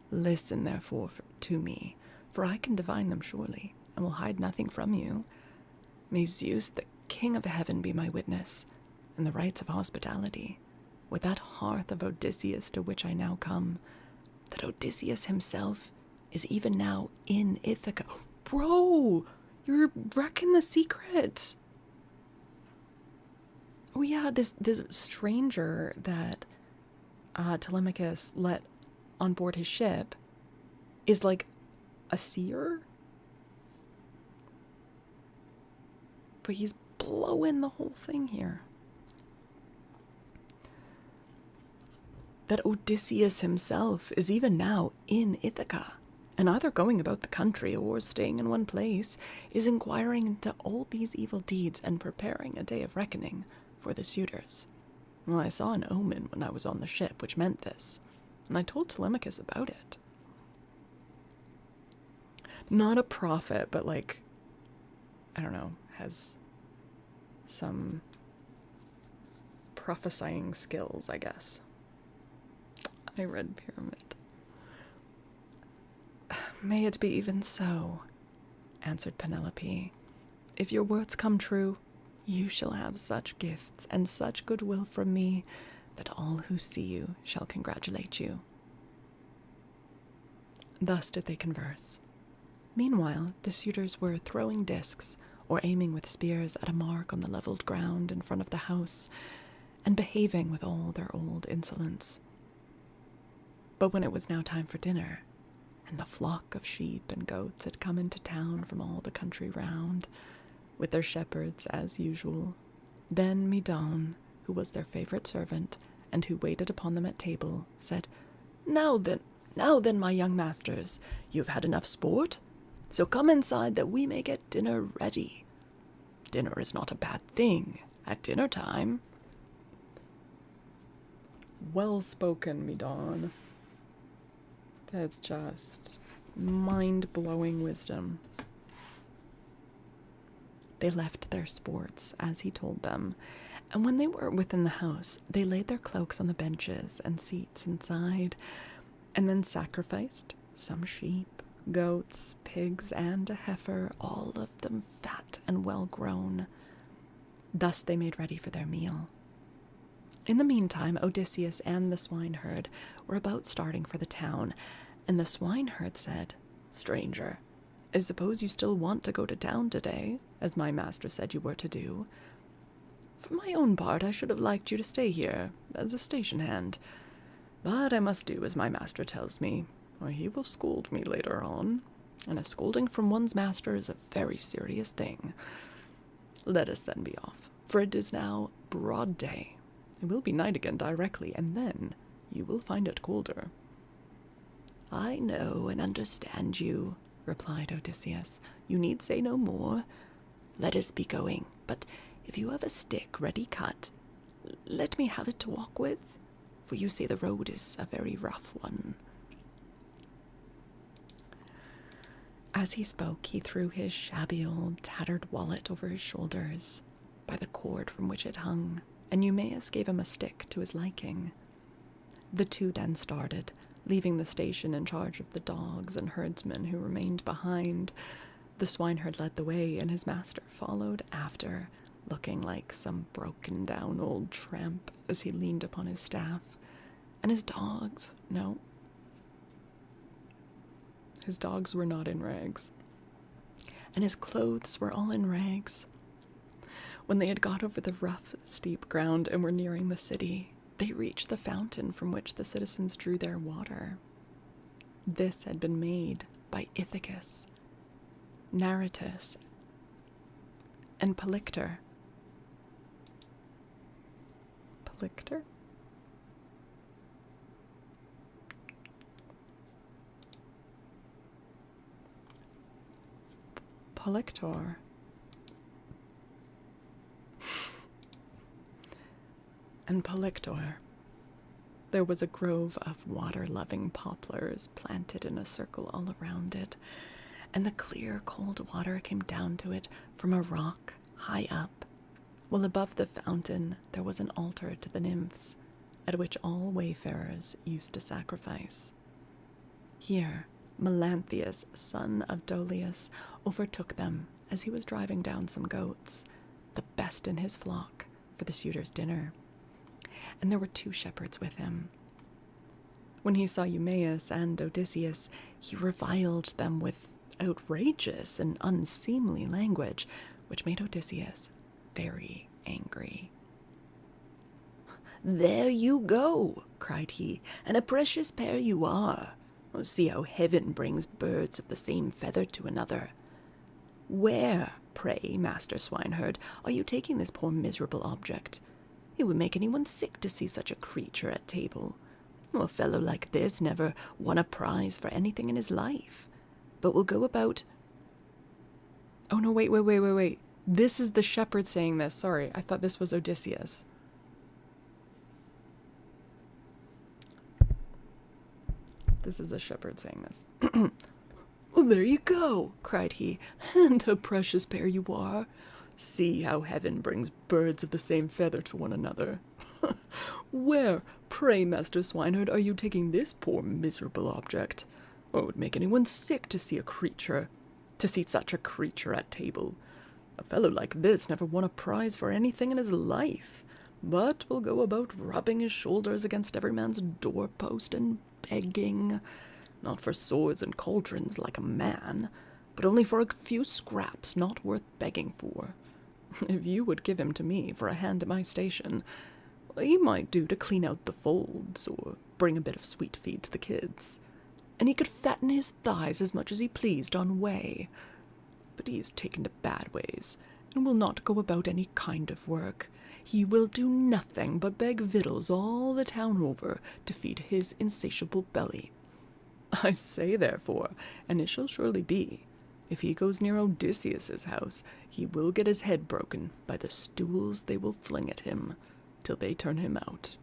Listen, therefore, to me, for I can divine them surely, and will hide nothing from you. May Zeus, the king of heaven, be my witness, and the rites of hospitality, with that hearth of Odysseus to which I now come, that Odysseus himself is even now in Ithaca." Bro, you're wrecking the secret. Oh yeah, this stranger that Telemachus let on board his ship is like a seer? But he's blowing the whole thing here. That Odysseus himself is even now in Ithaca, and either going about the country or staying in one place, is inquiring into all these evil deeds and preparing a day of reckoning for the suitors. Well, I saw an omen when I was on the ship which meant this, and I told Telemachus about it. Not a prophet, but like, I don't know, has some prophesying skills, I guess. I read Pyramid. "May it be even so," answered Penelope. "If your words come true, you shall have such gifts and such goodwill from me that all who see you shall congratulate you." Thus did they converse. Meanwhile, the suitors were throwing discs or aiming with spears at a mark on the leveled ground in front of the house, and behaving with all their old insolence. But when it was now time for dinner, and the flock of sheep and goats had come into town from all the country round, with their shepherds as usual, then Medon, who was their favourite servant, and who waited upon them at table, said, Now then, my young masters, you have had enough sport, so come inside that we may get dinner ready. Dinner is not a bad thing at dinner time." Well spoken, Medon. That's just mind-blowing wisdom. They left their sports, as he told them, and when they were within the house, they laid their cloaks on the benches and seats inside, and then sacrificed some sheep, goats, pigs, and a heifer, all of them fat and well grown. Thus they made ready for their meal. In the meantime, Odysseus and the swineherd were about starting for the town, and the swineherd said, "Stranger, I suppose you still want to go to town today, as my master said you were to do. For my own part, I should have liked you to stay here, as a station hand. But I must do as my master tells me, or he will scold me later on, and a scolding from one's master is a very serious thing. Let us then be off, for it is now broad day. It will be night again directly, and then you will find it colder." "I know and understand you," replied Odysseus. "You need say no more. Let us be going, but if you have a stick ready cut, let me have it to walk with, for you say the road is a very rough one." As he spoke, he threw his shabby old tattered wallet over his shoulders by the cord from which it hung, and Eumaeus gave him a stick to his liking. The two then started, leaving the station in charge of the dogs and herdsmen who remained behind. The swineherd led the way, and his master followed after, looking like some broken-down old tramp as he leaned upon his staff. And his dogs, no. His dogs were not in rags. And his clothes were all in rags. When they had got over the rough, steep ground and were nearing the city, they reached the fountain from which the citizens drew their water. This had been made by Ithacus, Naritus, and Polyctor. Polyctor? Polyctor. And Polyctor. There was a grove of water-loving poplars planted in a circle all around it, and the clear, cold water came down to it from a rock high up, while above the fountain there was an altar to the nymphs, at which all wayfarers used to sacrifice. Here, Melanthius, son of Dolius, overtook them as he was driving down some goats, the best in his flock, for the suitors' dinner. And there were 2 shepherds with him. When he saw Eumaeus and Odysseus, he reviled them with outrageous and unseemly language, which made Odysseus very angry. "There you go," cried he, "and a precious pair you are. See how heaven brings birds of the same feather to another. Where, pray, master swineherd, are you taking this poor miserable object? It would make anyone sick to see such a creature at table. A fellow like this never won a prize for anything in his life, but will go about—" Oh no, wait. This is the shepherd saying this. Sorry, I thought this was Odysseus. This is a shepherd saying this. "Well, there you go," cried he, "and a precious pair you are. See how heaven brings birds of the same feather to one another. Where, pray, master swineherd, are you taking this poor miserable object? Oh, it would make anyone sick to see such a creature at table. A fellow like this never won a prize for anything in his life, but will go about rubbing his shoulders against every man's doorpost and begging, not for swords and cauldrons like a man, but only for a few scraps not worth begging for. If you would give him to me for a hand at my station, he might do to clean out the folds, or bring a bit of sweet feed to the kids, and he could fatten his thighs as much as he pleased on whey. But he is taken to bad ways, and will not go about any kind of work. He will do nothing but beg victuals all the town over to feed his insatiable belly. I say, therefore, and it shall surely be, if he goes near Odysseus's house, he will get his head broken by the stools they will fling at him, till they turn him out."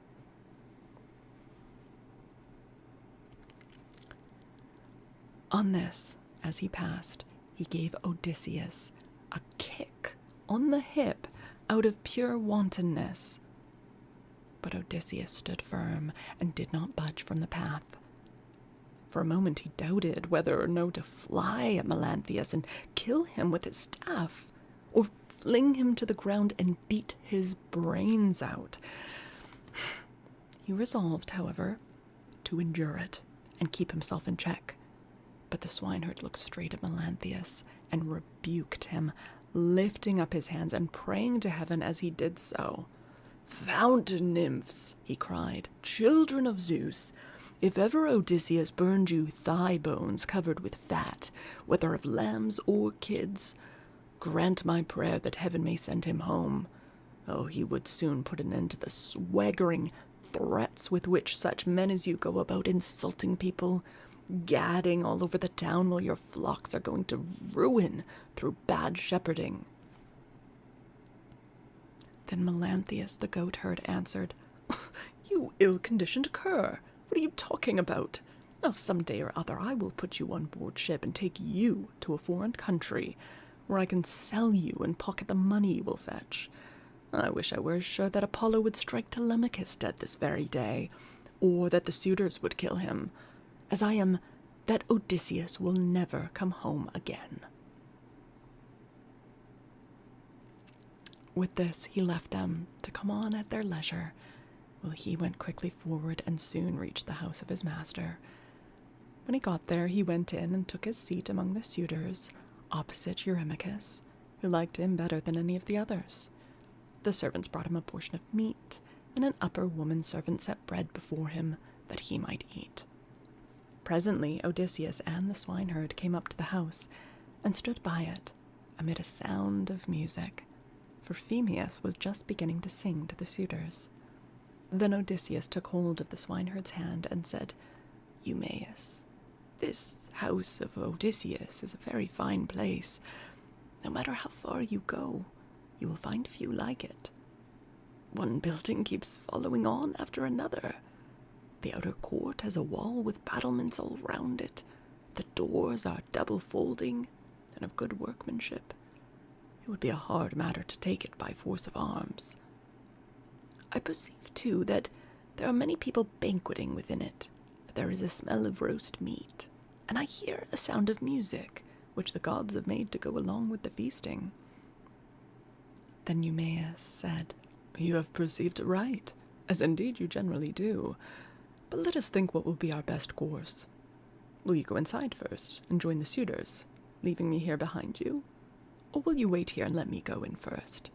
On this, as he passed, he gave Odysseus a kick on the hip out of pure wantonness. But Odysseus stood firm and did not budge from the path. For a moment he doubted whether or no to fly at Melanthius and kill him with his staff, or fling him to the ground and beat his brains out. He resolved, however, to endure it and keep himself in check. But the swineherd looked straight at Melanthius and rebuked him, lifting up his hands and praying to heaven as he did so. "Fountain nymphs," he cried, "children of Zeus, if ever Odysseus burned you thigh bones covered with fat, whether of lambs or kids, grant my prayer that heaven may send him home. Oh, he would soon put an end to the swaggering threats with which such men as you go about insulting people, gadding all over the town while your flocks are going to ruin through bad shepherding." Then Melanthius the goatherd answered, "You ill-conditioned cur, what are you talking about? Now some day or other I will put you on board ship and take you to a foreign country, where I can sell you and pocket the money you will fetch. I wish I were sure that Apollo would strike Telemachus dead this very day, or that the suitors would kill him, as I am that Odysseus will never come home again." With this, he left them to come on at their leisure, while he went quickly forward and soon reached the house of his master. When he got there, he went in and took his seat among the suitors, opposite Eurymachus, who liked him better than any of the others. The servants brought him a portion of meat, and an upper woman servant set bread before him that he might eat. Presently Odysseus and the swineherd came up to the house, and stood by it, amid a sound of music, for Phemius was just beginning to sing to the suitors. Then Odysseus took hold of the swineherd's hand and said, "Eumaeus, this house of Odysseus is a very fine place. No matter how far you go, you will find few like it. One building keeps following on after another. The outer court has a wall with battlements all round it. The doors are double folding and of good workmanship. It would be a hard matter to take it by force of arms. I perceive, too, that there are many people banqueting within it, for there is a smell of roast meat, and I hear a sound of music, which the gods have made to go along with the feasting." Then Eumaeus said, "You have perceived aright, as indeed you generally do. But let us think what will be our best course. Will you go inside first and join the suitors, leaving me here behind you? Or will you wait here and let me go in first?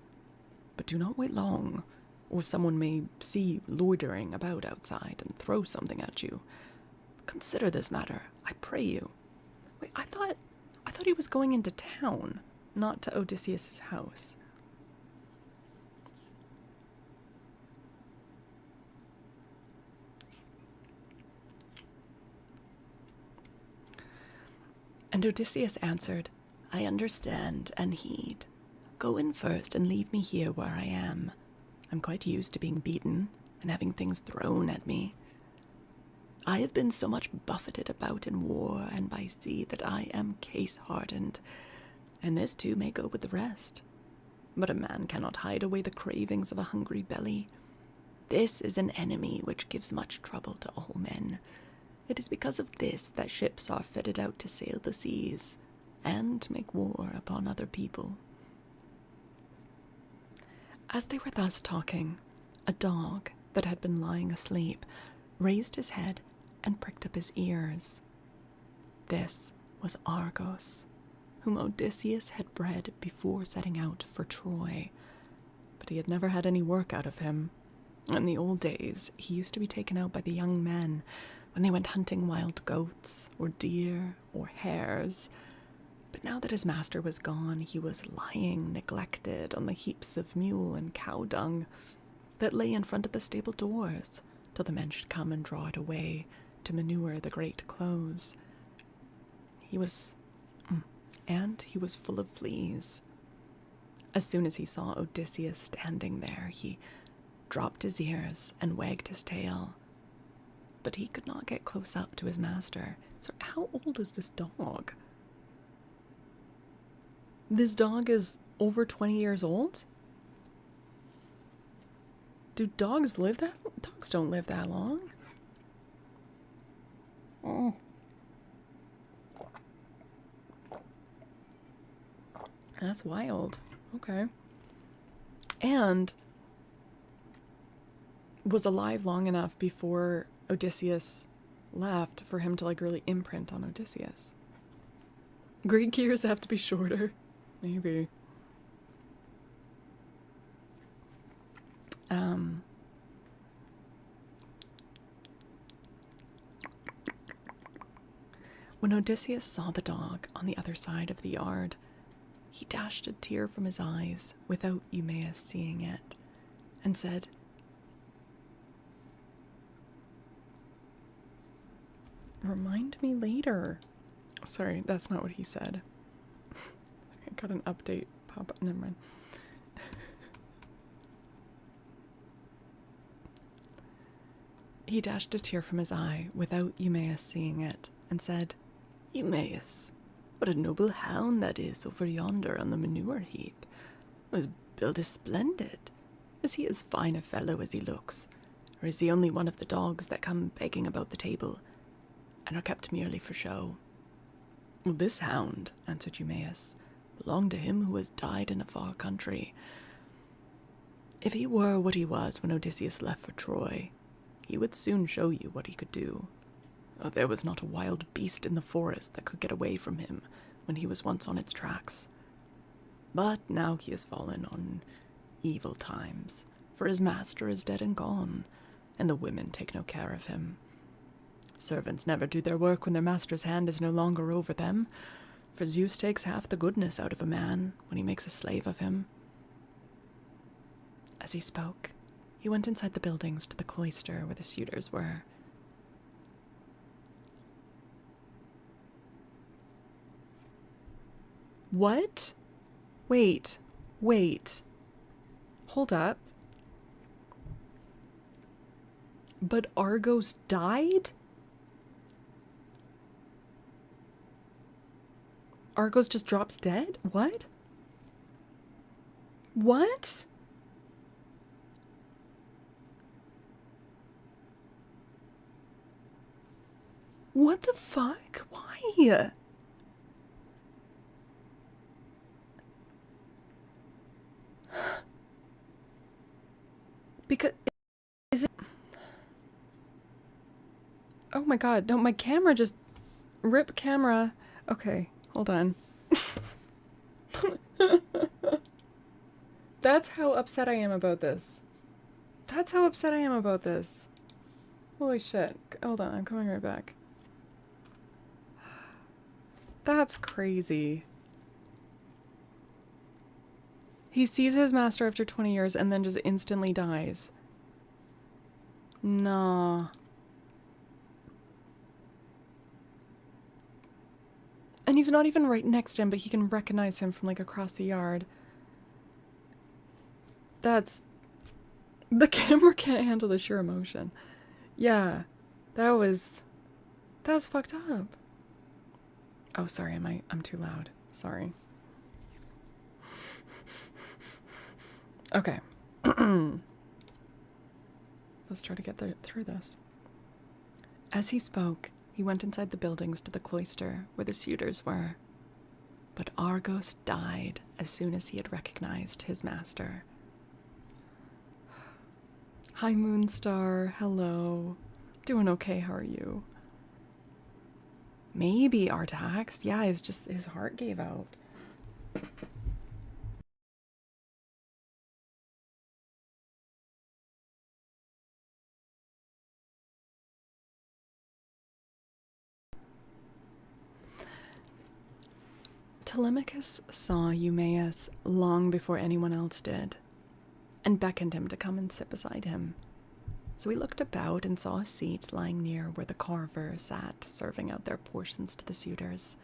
But do not wait long, or someone may see you loitering about outside and throw something at you. Consider this matter, I pray you." Wait, I thought he was going into town, not to Odysseus's house. And Odysseus answered, "I understand and heed. Go in first and leave me here where I am. I'm quite used to being beaten and having things thrown at me. I have been so much buffeted about in war and by sea that I am case-hardened, and this too may go with the rest. But a man cannot hide away the cravings of a hungry belly. This is an enemy which gives much trouble to all men. It is because of this that ships are fitted out to sail the seas and to make war upon other people." As they were thus talking, a dog that had been lying asleep raised his head and pricked up his ears. This was Argos, whom Odysseus had bred before setting out for Troy, but he had never had any work out of him. In the old days, he used to be taken out by the young men when they went hunting wild goats or deer or hares. But now that his master was gone, he was lying neglected on the heaps of mule and cow dung that lay in front of the stable doors, till the men should come and draw it away to manure the great clothes. He was full of fleas. As soon as he saw Odysseus standing there, he dropped his ears and wagged his tail. But he could not get close up to his master. So how old is this dog? This dog is over 20 years old? Do dogs live that? Dogs don't live that long. Oh. That's wild. Okay. And was alive long enough before Odysseus left for him to like really imprint on Odysseus. Greek years have to be shorter. Maybe. When Odysseus saw the dog on the other side of the yard, he dashed a tear from his eyes without Eumaeus seeing it, and said, "Remind me later." Sorry, that's not what he said. I got an update pop up. Never mind. He dashed a tear from his eye without Eumaeus seeing it, and said, "Eumaeus, what a noble hound that is over yonder on the manure heap. His build is splendid. Is he as fine a fellow as he looks, or is he only one of the dogs that come begging about the table, and are kept merely for show?" "Well, this hound," answered Eumaeus, "belonged to him who has died in a far country. If he were what he was when Odysseus left for Troy, he would soon show you what he could do. There was not a wild beast in the forest that could get away from him when he was once on its tracks. But now he has fallen on evil times, for his master is dead and gone, and the women take no care of him. Servants never do their work when their master's hand is no longer over them, for Zeus takes half the goodness out of a man when he makes a slave of him." As he spoke, he went inside the buildings to the cloister where the suitors were. What? Wait. Hold up. But Argos died? Argos just drops dead? What? What? What the fuck? Why? Because, is it... Oh my god, no, my camera just... Rip camera. Okay, hold on. That's how upset I am about this. That's how upset I am about this. Holy shit. Hold on, I'm coming right back. That's crazy. He sees his master after 20 years and then just instantly dies. Nah. And he's not even right next to him, but he can recognize him from like across the yard. That's... The camera can't handle the sheer emotion. Yeah. That's fucked up. Oh, sorry, I'm too loud. Sorry. Okay. Let's try to get through this. As he spoke, he went inside the buildings to the cloister where the suitors were. But Argos died as soon as he had recognized his master. Hi, Moonstar. Hello. Doing okay, how are you? Maybe Artax. Yeah, his heart gave out. Telemachus saw Eumaeus long before anyone else did, and beckoned him to come and sit beside him. So he looked about and saw a seat lying near where the carver sat, serving out their portions to the suitors.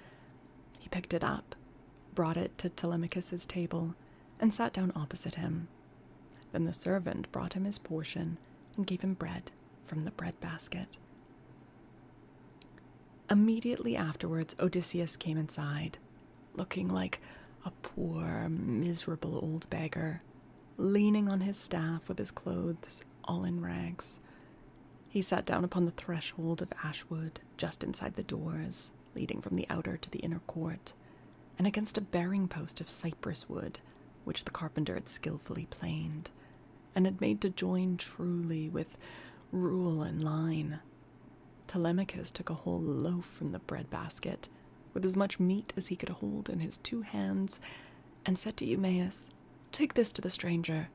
He picked it up, brought it to Telemachus's table, and sat down opposite him. Then the servant brought him his portion and gave him bread from the bread basket. Immediately afterwards, Odysseus came inside, looking like a poor, miserable old beggar, leaning on his staff with his clothes all in rags. He sat down upon the threshold of ashwood just inside the doors, leading from the outer to the inner court. and against a bearing post of cypress wood, which the carpenter had skillfully planed, and had made to join truly with rule and line. Telemachus took a whole loaf from the bread basket, with as much meat as he could hold in his 2 hands, and said to Eumaeus, "Take this to the stranger,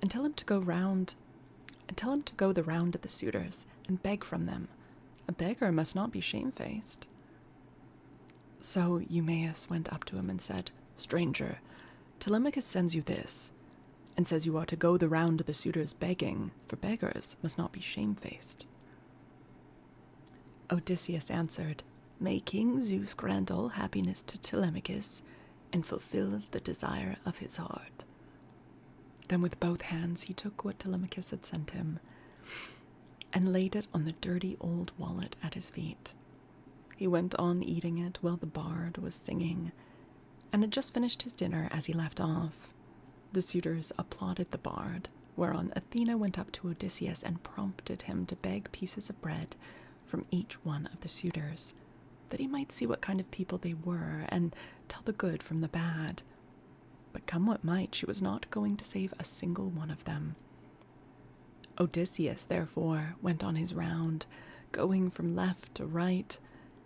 and tell him to go the round of the suitors, and beg from them. A beggar must not be shamefaced." So Eumaeus went up to him and said, "Stranger, Telemachus sends you this, and says you are to go the round of the suitors begging, for beggars must not be shamefaced." Odysseus answered, "May King Zeus grant all happiness to Telemachus, and fulfill the desire of his heart." Then with both hands he took what Telemachus had sent him, and laid it on the dirty old wallet at his feet. He went on eating it while the bard was singing, and had just finished his dinner as he left off. The suitors applauded the bard, whereon Athena went up to Odysseus and prompted him to beg pieces of bread from each one of the suitors, that he might see what kind of people they were and tell the good from the bad. But come what might, she was not going to save a single one of them. Odysseus, therefore, went on his round, going from left to right,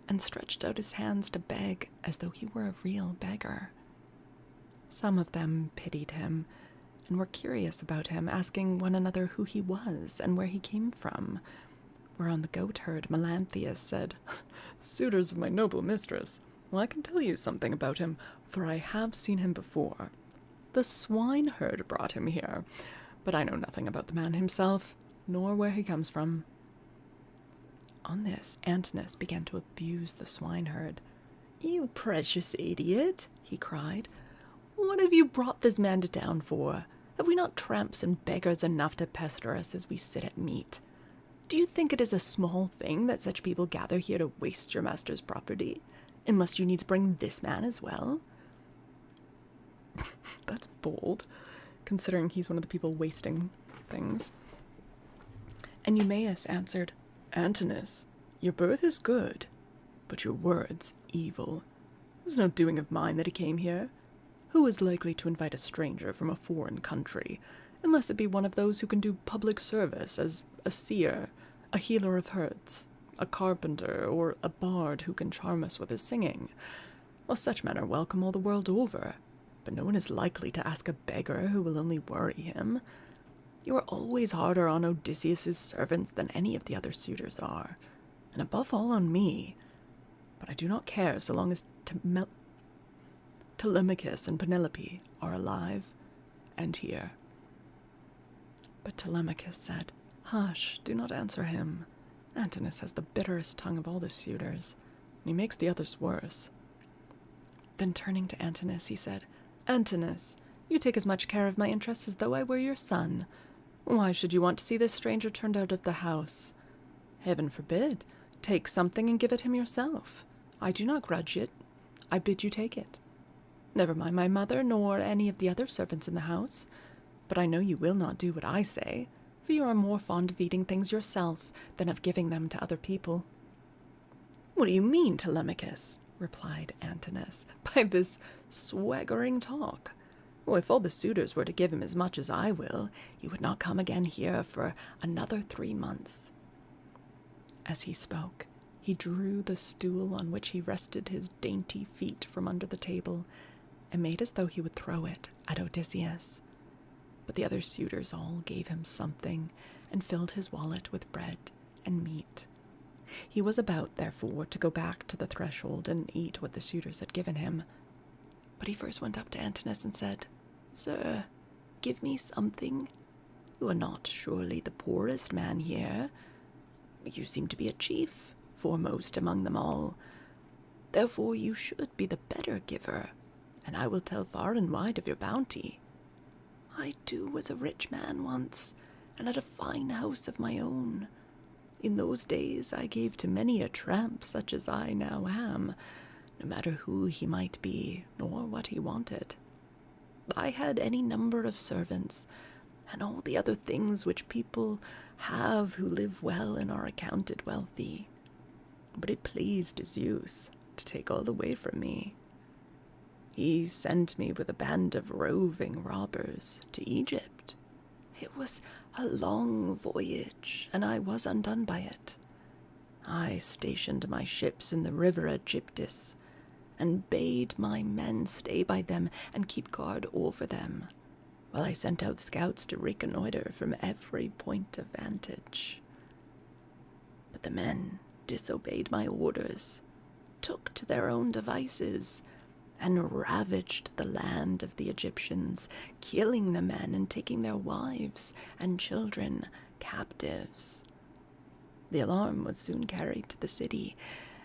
and stretched out his hands to beg as though he were a real beggar. Some of them pitied him, and were curious about him, asking one another who he was and where he came from, whereon the goatherd Melanthius said, "Suitors of my noble mistress, well, I can tell you something about him, for I have seen him before. The swineherd brought him here, but I know nothing about the man himself, nor where he comes from." On this, Antinous began to abuse the swineherd. "You precious idiot," he cried. "What have you brought this man to town for? Have we not tramps and beggars enough to pester us as we sit at meat? Do you think it is a small thing that such people gather here to waste your master's property? And must you needs bring this man as well?" That's bold, considering he's one of the people wasting things. And Eumaeus answered, "Antinous, your birth is good, but your words evil. It was no doing of mine that he came here. Who is likely to invite a stranger from a foreign country, unless it be one of those who can do public service as a seer, a healer of hurts, a carpenter, or a bard who can charm us with his singing? Well, such men are welcome all the world over, but no one is likely to ask a beggar who will only worry him. You are always harder on Odysseus's servants than any of the other suitors are, and above all on me. But I do not care so long as Telemachus and Penelope are alive and here." But Telemachus said, "Hush, do not answer him. Antinous has the bitterest tongue of all the suitors, and he makes the others worse." Then turning to Antinous, he said, "Antinous, you take as much care of my interests as though I were your son. Why should you want to see this stranger turned out of the house? Heaven forbid. Take something and give it him yourself. I do not grudge it. I bid you take it. Never mind my mother, nor any of the other servants in the house. But I know you will not do what I say, for you are more fond of eating things yourself than of giving them to other people." "What do you mean, Telemachus?" replied Antinous, "by this swaggering talk? Well, if all the suitors were to give him as much as I will, he would not come again here for another 3 months. As he spoke, he drew the stool on which he rested his dainty feet from under the table, and made as though he would throw it at Odysseus. But the other suitors all gave him something, and filled his wallet with bread and meat. He was about, therefore, to go back to the threshold and eat what the suitors had given him. But he first went up to Antinous and said, "Sir, give me something. You are not surely the poorest man here. You seem to be a chief, foremost among them all. Therefore you should be the better giver, and I will tell far and wide of your bounty. I too was a rich man once, and had a fine house of my own. In those days I gave to many a tramp such as I now am, no matter who he might be, nor what he wanted. I had any number of servants, and all the other things which people have who live well and are accounted wealthy. But it pleased Zeus to take all away from me. He sent me with a band of roving robbers to Egypt. It was a long voyage, and I was undone by it. I stationed my ships in the river Egyptus, and bade my men stay by them and keep guard over them, while I sent out scouts to reconnoiter from every point of vantage. But the men disobeyed my orders, took to their own devices, and ravaged the land of the Egyptians, killing the men and taking their wives and children captives. The alarm was soon carried to the city,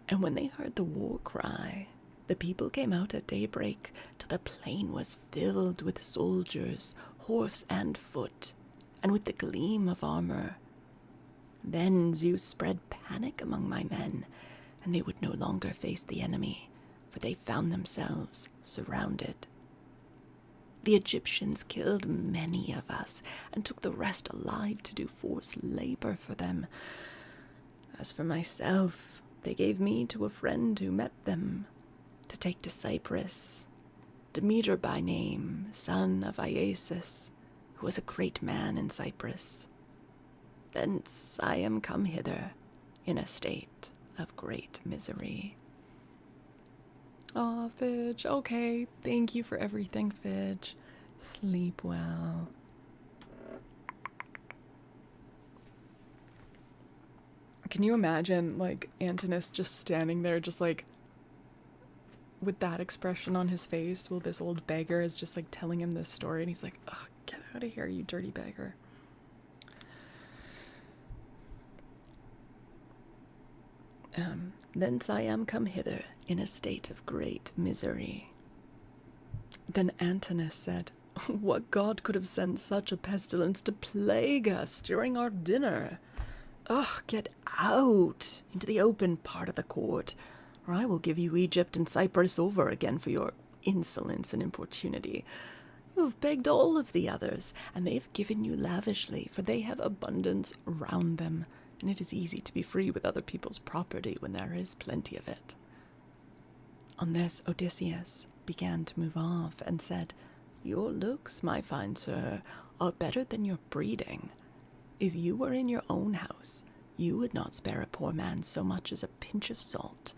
and when they heard the war cry, the people came out at daybreak till the plain was filled with soldiers, horse and foot, and with the gleam of armor. Then Zeus spread panic among my men, and they would no longer face the enemy, for they found themselves surrounded. The Egyptians killed many of us, and took the rest alive to do forced labor for them. As for myself, they gave me to a friend who met them, to take to Cyprus, Demeter by name, son of Iasus, who was a great man in Cyprus. Thence I am come hither, in a state of great misery. Aw, Fidge. Okay, thank you for everything, Fidge. Sleep well. Can you imagine, like, Antinous just standing there, just like, with that expression on his face, while this old beggar is just like telling him this story, and he's like, ugh, get out of here, you dirty beggar. Thence I am come hither in a state of great misery. Then Antinous said, what god could have sent such a pestilence to plague us during our dinner? Ugh, get out into the open part of the court, or I will give you Egypt and Cyprus over again for your insolence and importunity. You have begged all of the others, and they have given you lavishly, for they have abundance round them, and it is easy to be free with other people's property when there is plenty of it. On this, Odysseus began to move off, and said, Your looks, my fine sir, are better than your breeding. If you were in your own house, you would not spare a poor man so much as a pinch of salt.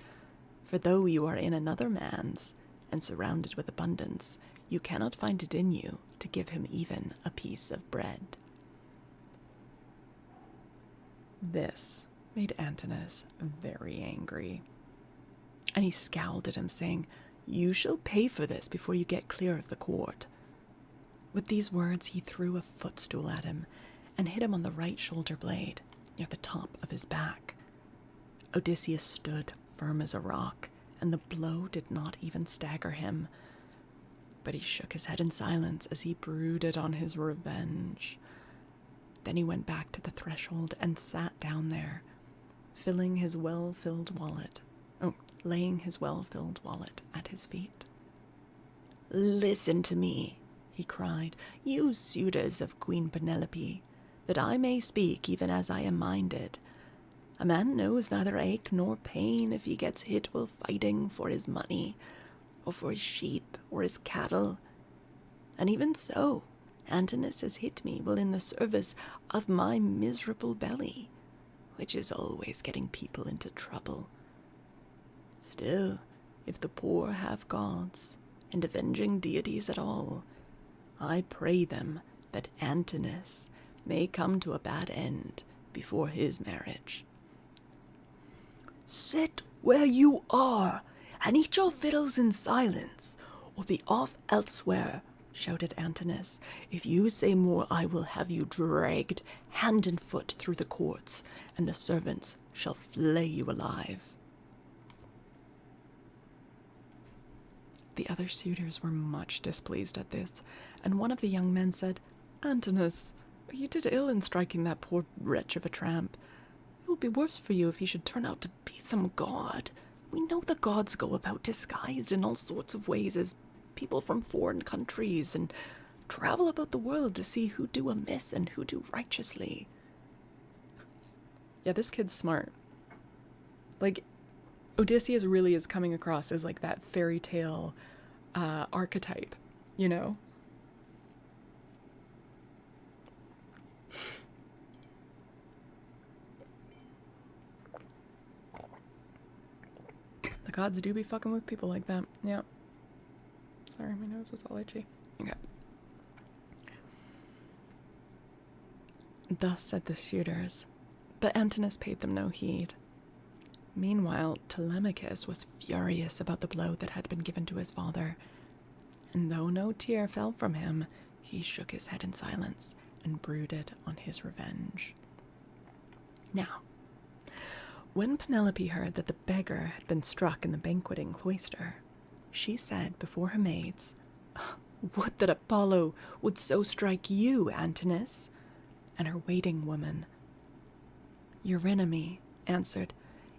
For though you are in another man's, and surrounded with abundance, you cannot find it in you to give him even a piece of bread. This made Antinous very angry, and he scowled at him, saying, You shall pay for this before you get clear of the court. With these words he threw a footstool at him, and hit him on the right shoulder blade, near the top of his back. Odysseus stood firm as a rock, and the blow did not even stagger him. But he shook his head in silence as he brooded on his revenge. Then he went back to the threshold and sat down there, laying his well-filled wallet at his feet. Listen to me, he cried, you suitors of Queen Penelope, that I may speak even as I am minded. A man knows neither ache nor pain if he gets hit while fighting for his money, or for his sheep, or his cattle. And even so, Antinous has hit me while in the service of my miserable belly, which is always getting people into trouble. Still, if the poor have gods, and avenging deities at all, I pray them that Antinous may come to a bad end before his marriage. Sit where you are, and eat your victuals in silence, or be off elsewhere, shouted Antinous. If you say more, I will have you dragged hand and foot through the courts, and the servants shall flay you alive. The other suitors were much displeased at this, and one of the young men said, Antinous, you did ill in striking that poor wretch of a tramp. It will be worse for you if he should turn out to be some god. We know the gods go about disguised in all sorts of ways as people from foreign countries, and travel about the world to see who do amiss and who do righteously. Yeah, this kid's smart. Like, Odysseus really is coming across as like that fairy tale archetype, you know? The gods do be fucking with people like that. Yeah. Sorry, my nose is all itchy. Okay. Thus said the suitors, but Antinous paid them no heed. Meanwhile, Telemachus was furious about the blow that had been given to his father, and though no tear fell from him, he shook his head in silence and brooded on his revenge. Now, when Penelope heard that the beggar had been struck in the banqueting cloister, she said before her maids, "Would that Apollo would so strike you, Antinous!" And her waiting woman, Eurynome, answered,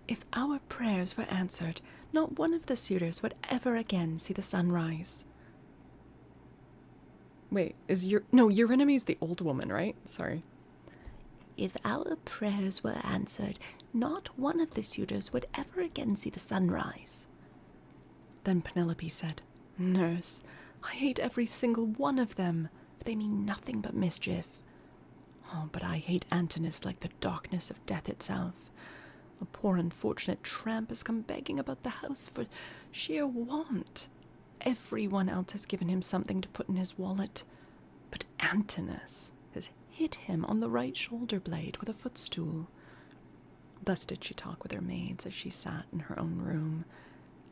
"If our prayers were answered, not one of the suitors would ever again see the sun rise." Wait, Eurynome's the old woman, right? Sorry. If our prayers were answered, not one of the suitors would ever again see the sun rise. Then Penelope said, "Nurse, I hate every single one of them, for they mean nothing but mischief. Oh, but I hate Antinous like the darkness of death itself. A poor unfortunate tramp has come begging about the house for sheer want. Everyone else has given him something to put in his wallet, but Antinous has hit him on the right shoulder blade with a footstool." Thus did she talk with her maids as she sat in her own room,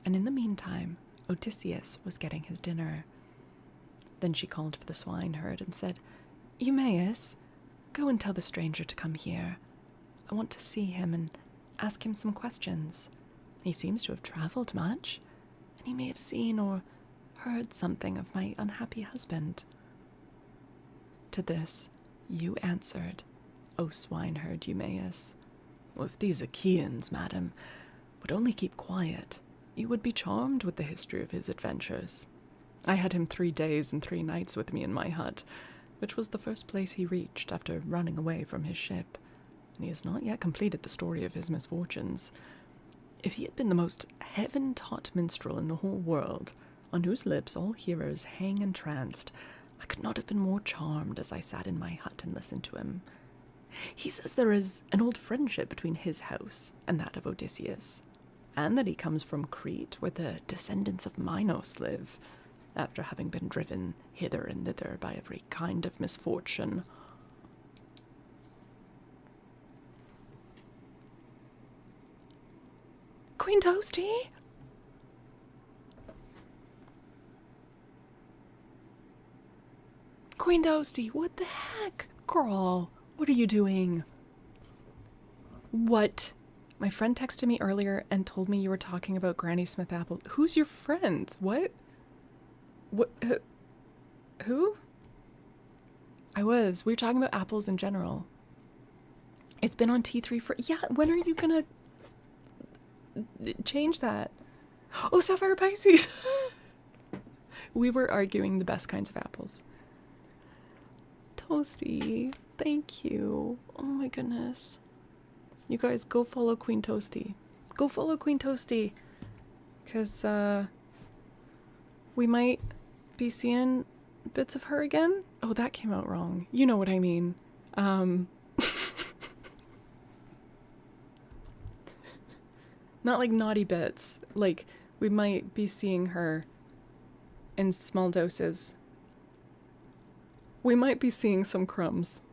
and in the meantime Odysseus was getting his dinner. Then she called for the swineherd and said, "Eumaeus, go and tell the stranger to come here. I want to see him and ask him some questions. He seems to have traveled much, and he may have seen or heard something of my unhappy husband." To this you answered, O swineherd Eumaeus, "Well, if these Achaeans, madam, would only keep quiet, you would be charmed with the history of his adventures. I had him 3 days and 3 nights with me in my hut, which was the first place he reached after running away from his ship, and he has not yet completed the story of his misfortunes. If he had been the most heaven-taught minstrel in the whole world, on whose lips all hearers hang entranced, I could not have been more charmed as I sat in my hut and listened to him. He says there is an old friendship between his house and that of Odysseus, and that he comes from Crete, where the descendants of Minos live, after having been driven hither and thither by every kind of misfortune." Queen Toasty? Queen Toasty, what the heck? Girl, what are you doing? What? My friend texted me earlier and told me you were talking about Granny Smith apple. Who's your friend? What? What? Who? We were talking about apples in general. It's been on T3 for... Yeah, when are you gonna change that? Oh, Sapphire Pisces! We were arguing the best kinds of apples. Toasty, thank you. Oh my goodness. You guys, go follow Queen Toasty. Go follow Queen Toasty. Because, we might be seeing bits of her again. Oh, that came out wrong. You know what I mean. Not like naughty bits. Like, we might be seeing her in small doses. We might be seeing some crumbs.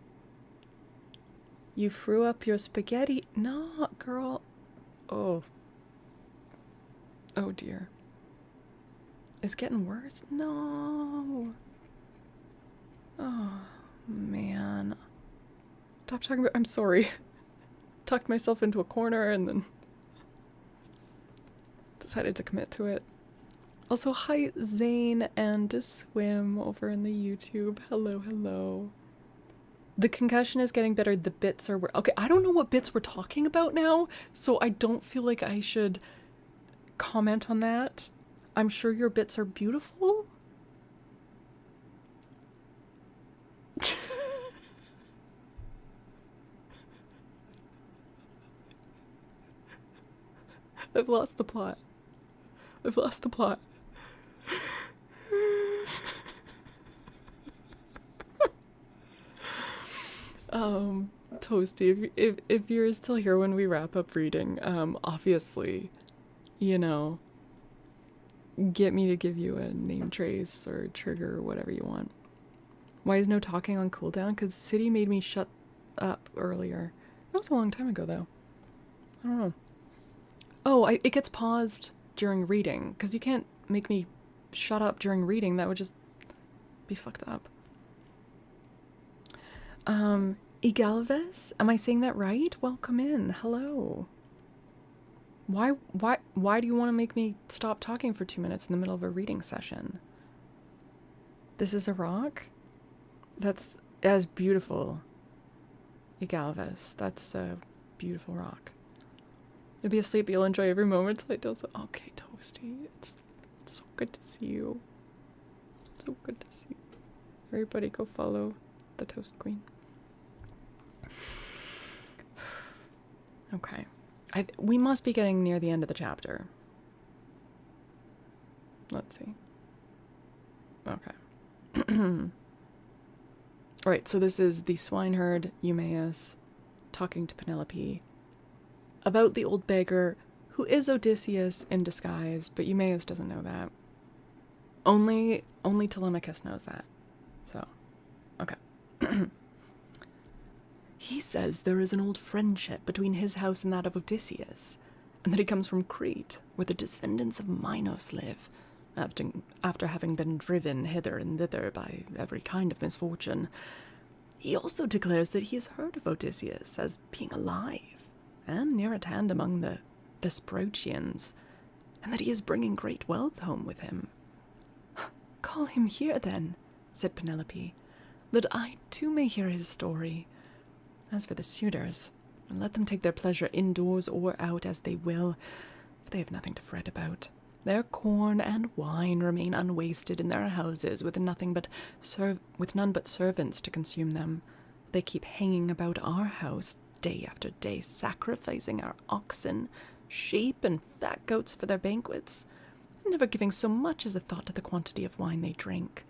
You threw up your spaghetti? No, girl. Oh. Oh dear. It's getting worse? No. Oh, man. Stop talking about... I'm sorry. Tucked myself into a corner and then decided to commit to it. Also, hi Zane and Swim over in the YouTube. Hello, hello. The concussion is getting better. The bits are... Okay, I don't know what bits we're talking about now, so I don't feel like I should comment on that. I'm sure your bits are beautiful. I've lost the plot. I've lost the plot. Toasty, if you're still here when we wrap up reading, obviously, you know, get me to give you a name trace or trigger or whatever you want. Why is no talking on cooldown? Because City made me shut up earlier. That was a long time ago, though. I don't know. Oh, it gets paused during reading, because you can't make me shut up during reading. That would just be fucked up. Igalves? Am I saying that right? Welcome in. Hello. Why do you want to make me stop talking for 2 minutes in the middle of a reading session? This is a rock? That's as beautiful. Igalves. That's a beautiful rock. You'll be asleep, you'll enjoy every moment till it does. Okay, Toasty. It's so good to see you. So good to see you. Everybody go follow the Toast Queen. Okay. We must be getting near the end of the chapter. Let's see. Okay. Alright, so this is the swineherd Eumaeus talking to Penelope about the old beggar who is Odysseus in disguise, but Eumaeus doesn't know that. Only Telemachus knows that. So, okay. He says there is an old friendship between his house and that of Odysseus, and that he comes from Crete, where the descendants of Minos live, after having been driven hither and thither by every kind of misfortune. He also declares that he has heard of Odysseus as being alive, and near at hand among the Sprotians, and that he is bringing great wealth home with him. Call him here, then, said Penelope, that I too may hear his story. As for the suitors, let them take their pleasure indoors or out as they will, for they have nothing to fret about. Their corn and wine remain unwasted in their houses, with none but servants to consume them. They keep hanging about our house day after day, sacrificing our oxen, sheep, and fat goats for their banquets, never giving so much as a thought to the quantity of wine they drink.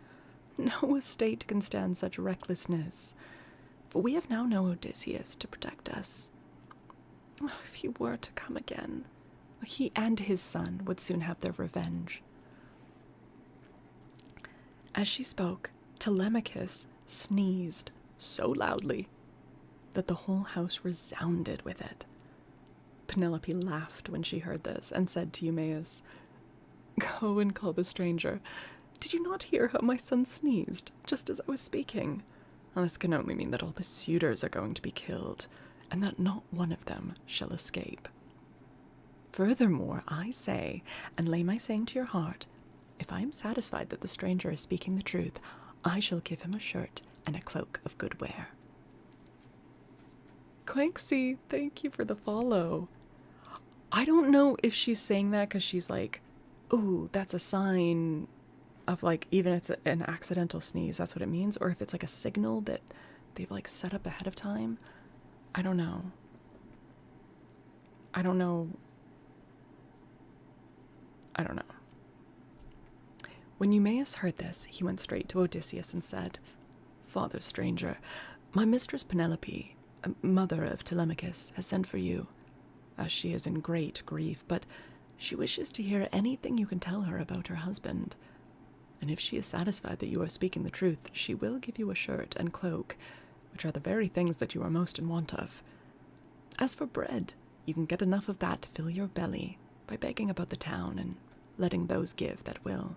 No estate can stand such recklessness, for we have now no Odysseus to protect us. Oh, if he were to come again, he and his son would soon have their revenge. As she spoke, Telemachus sneezed so loudly that the whole house resounded with it. Penelope laughed when she heard this and said to Eumaeus, "Go and call the stranger. Did you not hear how my son sneezed, just as I was speaking? Well, this can only mean that all the suitors are going to be killed, and that not one of them shall escape. Furthermore, I say, and lay my saying to your heart, if I am satisfied that the stranger is speaking the truth, I shall give him a shirt and a cloak of good wear." Quinksy, thank you for the follow. I don't know if she's saying that because she's like, ooh, that's a sign of, like, even if it's an accidental sneeze, that's what it means, or if it's like a signal that they've like set up ahead of time. I don't know. When Eumaeus heard this, he went straight to Odysseus and said, "Father stranger, my mistress Penelope, mother of Telemachus, has sent for you, as she is in great grief, but she wishes to hear anything you can tell her about her husband. And if she is satisfied that you are speaking the truth, she will give you a shirt and cloak, which are the very things that you are most in want of. As for bread, you can get enough of that to fill your belly by begging about the town and letting those give that will."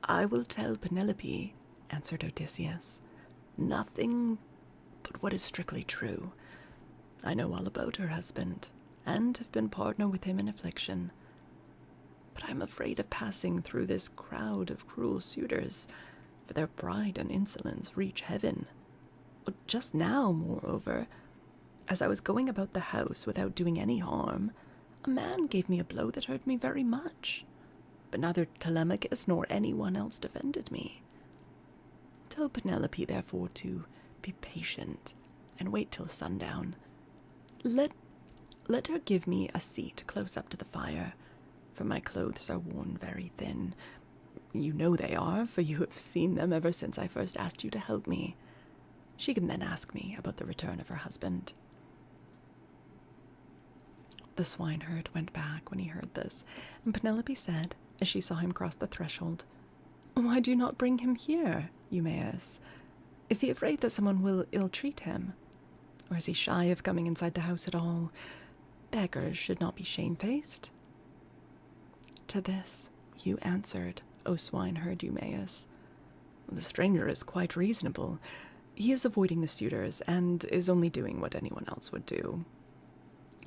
"I will tell Penelope," answered Odysseus, "nothing but what is strictly true. I know all about her husband, and have been partner with him in affliction. But I am afraid of passing through this crowd of cruel suitors, for their pride and insolence reach heaven. Just now, moreover, as I was going about the house without doing any harm, a man gave me a blow that hurt me very much, but neither Telemachus nor anyone else defended me. Tell Penelope, therefore, to be patient and wait till sundown. Let her give me a seat close up to the fire, for my clothes are worn very thin. You know they are, for you have seen them ever since I first asked you to help me. She can then ask me about the return of her husband. The swineherd went back when he heard this, and Penelope said, as she saw him cross the threshold, "Why do you not bring him here, Eumaeus? Is he afraid that someone will ill-treat him? Or is he shy of coming inside the house at all? Beggars should not be shamefaced." To this you answered, O swineherd Eumaeus, "The stranger is quite reasonable. He is avoiding the suitors, and is only doing what anyone else would do.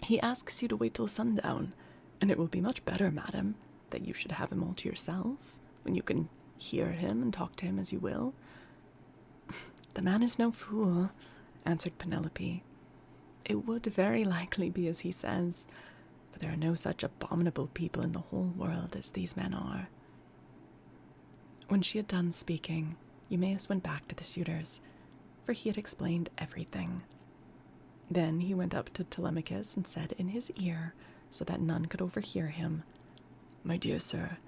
He asks you to wait till sundown, and it will be much better, madam, that you should have him all to yourself, when you can hear him and talk to him as you will." "The man is no fool," answered Penelope. "It would very likely be as he says, for there are no such abominable people in the whole world as these men are." When she had done speaking, Eumaeus went back to the suitors, for he had explained everything. Then he went up to Telemachus and said in his ear, so that none could overhear him, "My dear sir,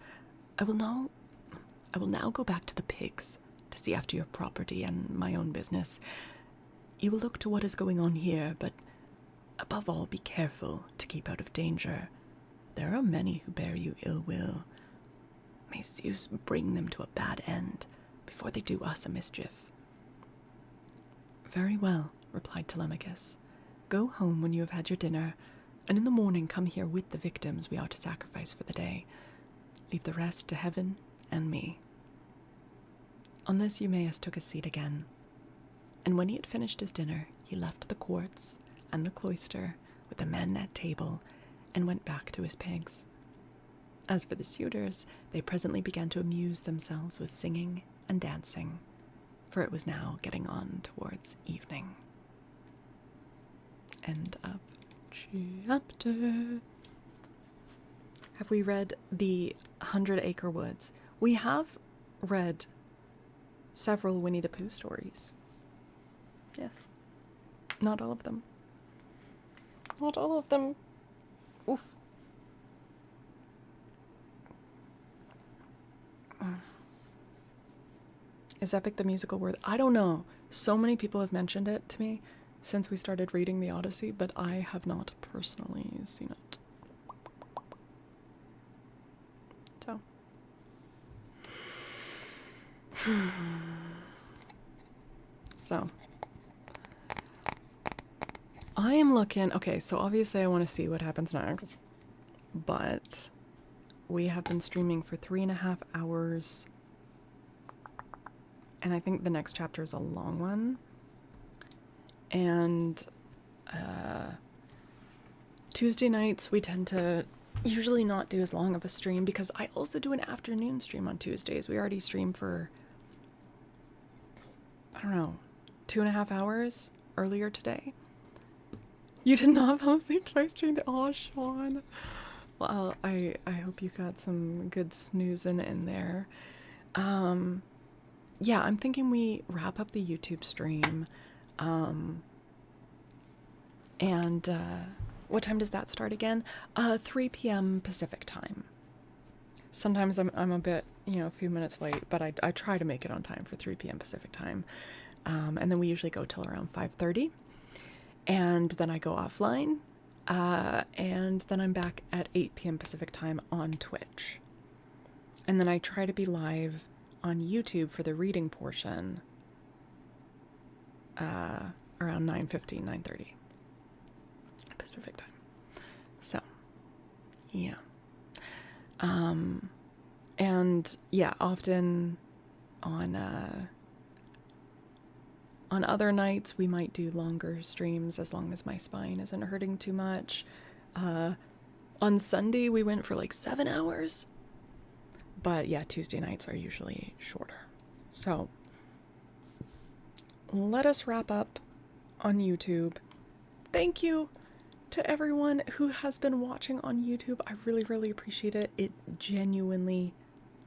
I will now go back to the pigs to see after your property and my own business. You will look to what is going on here, but above all be careful to keep out of danger. There are many who bear you ill will. May Zeus bring them to a bad end before they do us a mischief." "Very well," replied Telemachus. "Go home when you have had your dinner, and in the morning come here with the victims we are to sacrifice for the day. Leave the rest to heaven and me." On this Eumaeus took his seat again, and when he had finished his dinner, he left the courts and the cloister with the men at table and went back to his pigs. As for the suitors, they presently began to amuse themselves with singing and dancing, for it was now getting on towards evening. End of chapter. Have we read the 100 Acre Woods? We have read several Winnie the Pooh stories. Yes. Not all of them. Not all of them. Oof. Is Epic the musical worth? I don't know. So many people have mentioned it to me since we started reading the Odyssey, but I have not personally seen it. So. So. I am looking... Okay, so obviously I want to see what happens next. But we have been streaming for 3.5 hours. And I think the next chapter is a long one. And Tuesday nights we tend to usually not do as long of a stream because I also do an afternoon stream on Tuesdays. We already streamed for, I don't know, 2.5 hours earlier today. You did not fall asleep twice during the... Oh, Sean. Well, I hope you got some good snoozing in there. Yeah, I'm thinking we wrap up the YouTube stream. And what time does that start again? 3 p.m. Pacific time. Sometimes I'm a bit, a few minutes late, but I try to make it on time for 3 p.m. Pacific time. And then we usually go till around 5:30. And then I go offline. And then I'm back at 8 p.m. Pacific time on Twitch. And then I try to be live on YouTube for the reading portion around 9:15, 9:30 Pacific time. So, yeah. And yeah, often on other nights we might do longer streams as long as my spine isn't hurting too much. On Sunday we went for like 7 hours. But yeah, Tuesday nights are usually shorter. So, let us wrap up on YouTube. Thank you to everyone who has been watching on YouTube. I really, really appreciate it. It genuinely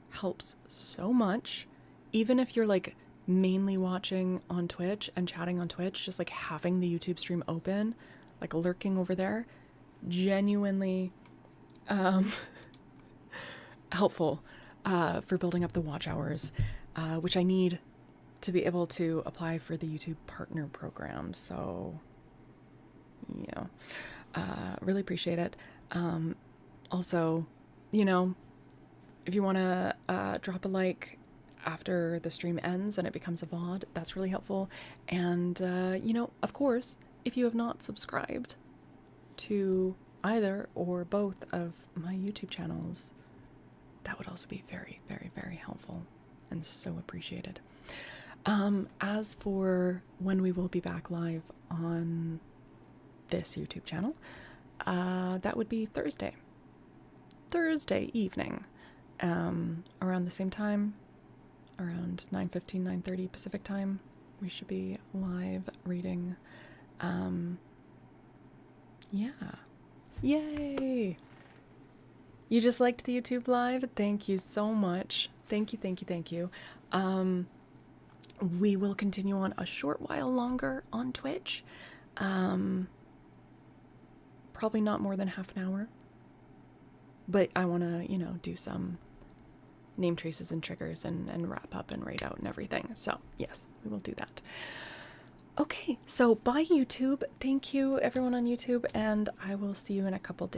helps so much. Even if you're like mainly watching on Twitch and chatting on Twitch, just like having the YouTube stream open, like lurking over there, genuinely helpful for building up the watch hours, which I need to be able to apply for the YouTube Partner Program. So, yeah, really appreciate it. Also, you know, if you want to drop a like after the stream ends and it becomes a VOD, that's really helpful. And, you know, of course, if you have not subscribed to either or both of my YouTube channels, that would also be very, very, very helpful and so appreciated. As for when we will be back live on this YouTube channel, that would be Thursday evening, around the same time, around 9:15, 9:30 Pacific time. We should be live reading. Yeah. Yay! You just liked the YouTube live? Thank you so much. Thank you, thank you, thank you. We will continue on a short while longer on Twitch. Probably not more than half an hour. But I want to, you know, do some name traces and triggers and wrap up and raid out and everything. So, yes, we will do that. Okay, so bye YouTube. Thank you everyone on YouTube, and I will see you in a couple days.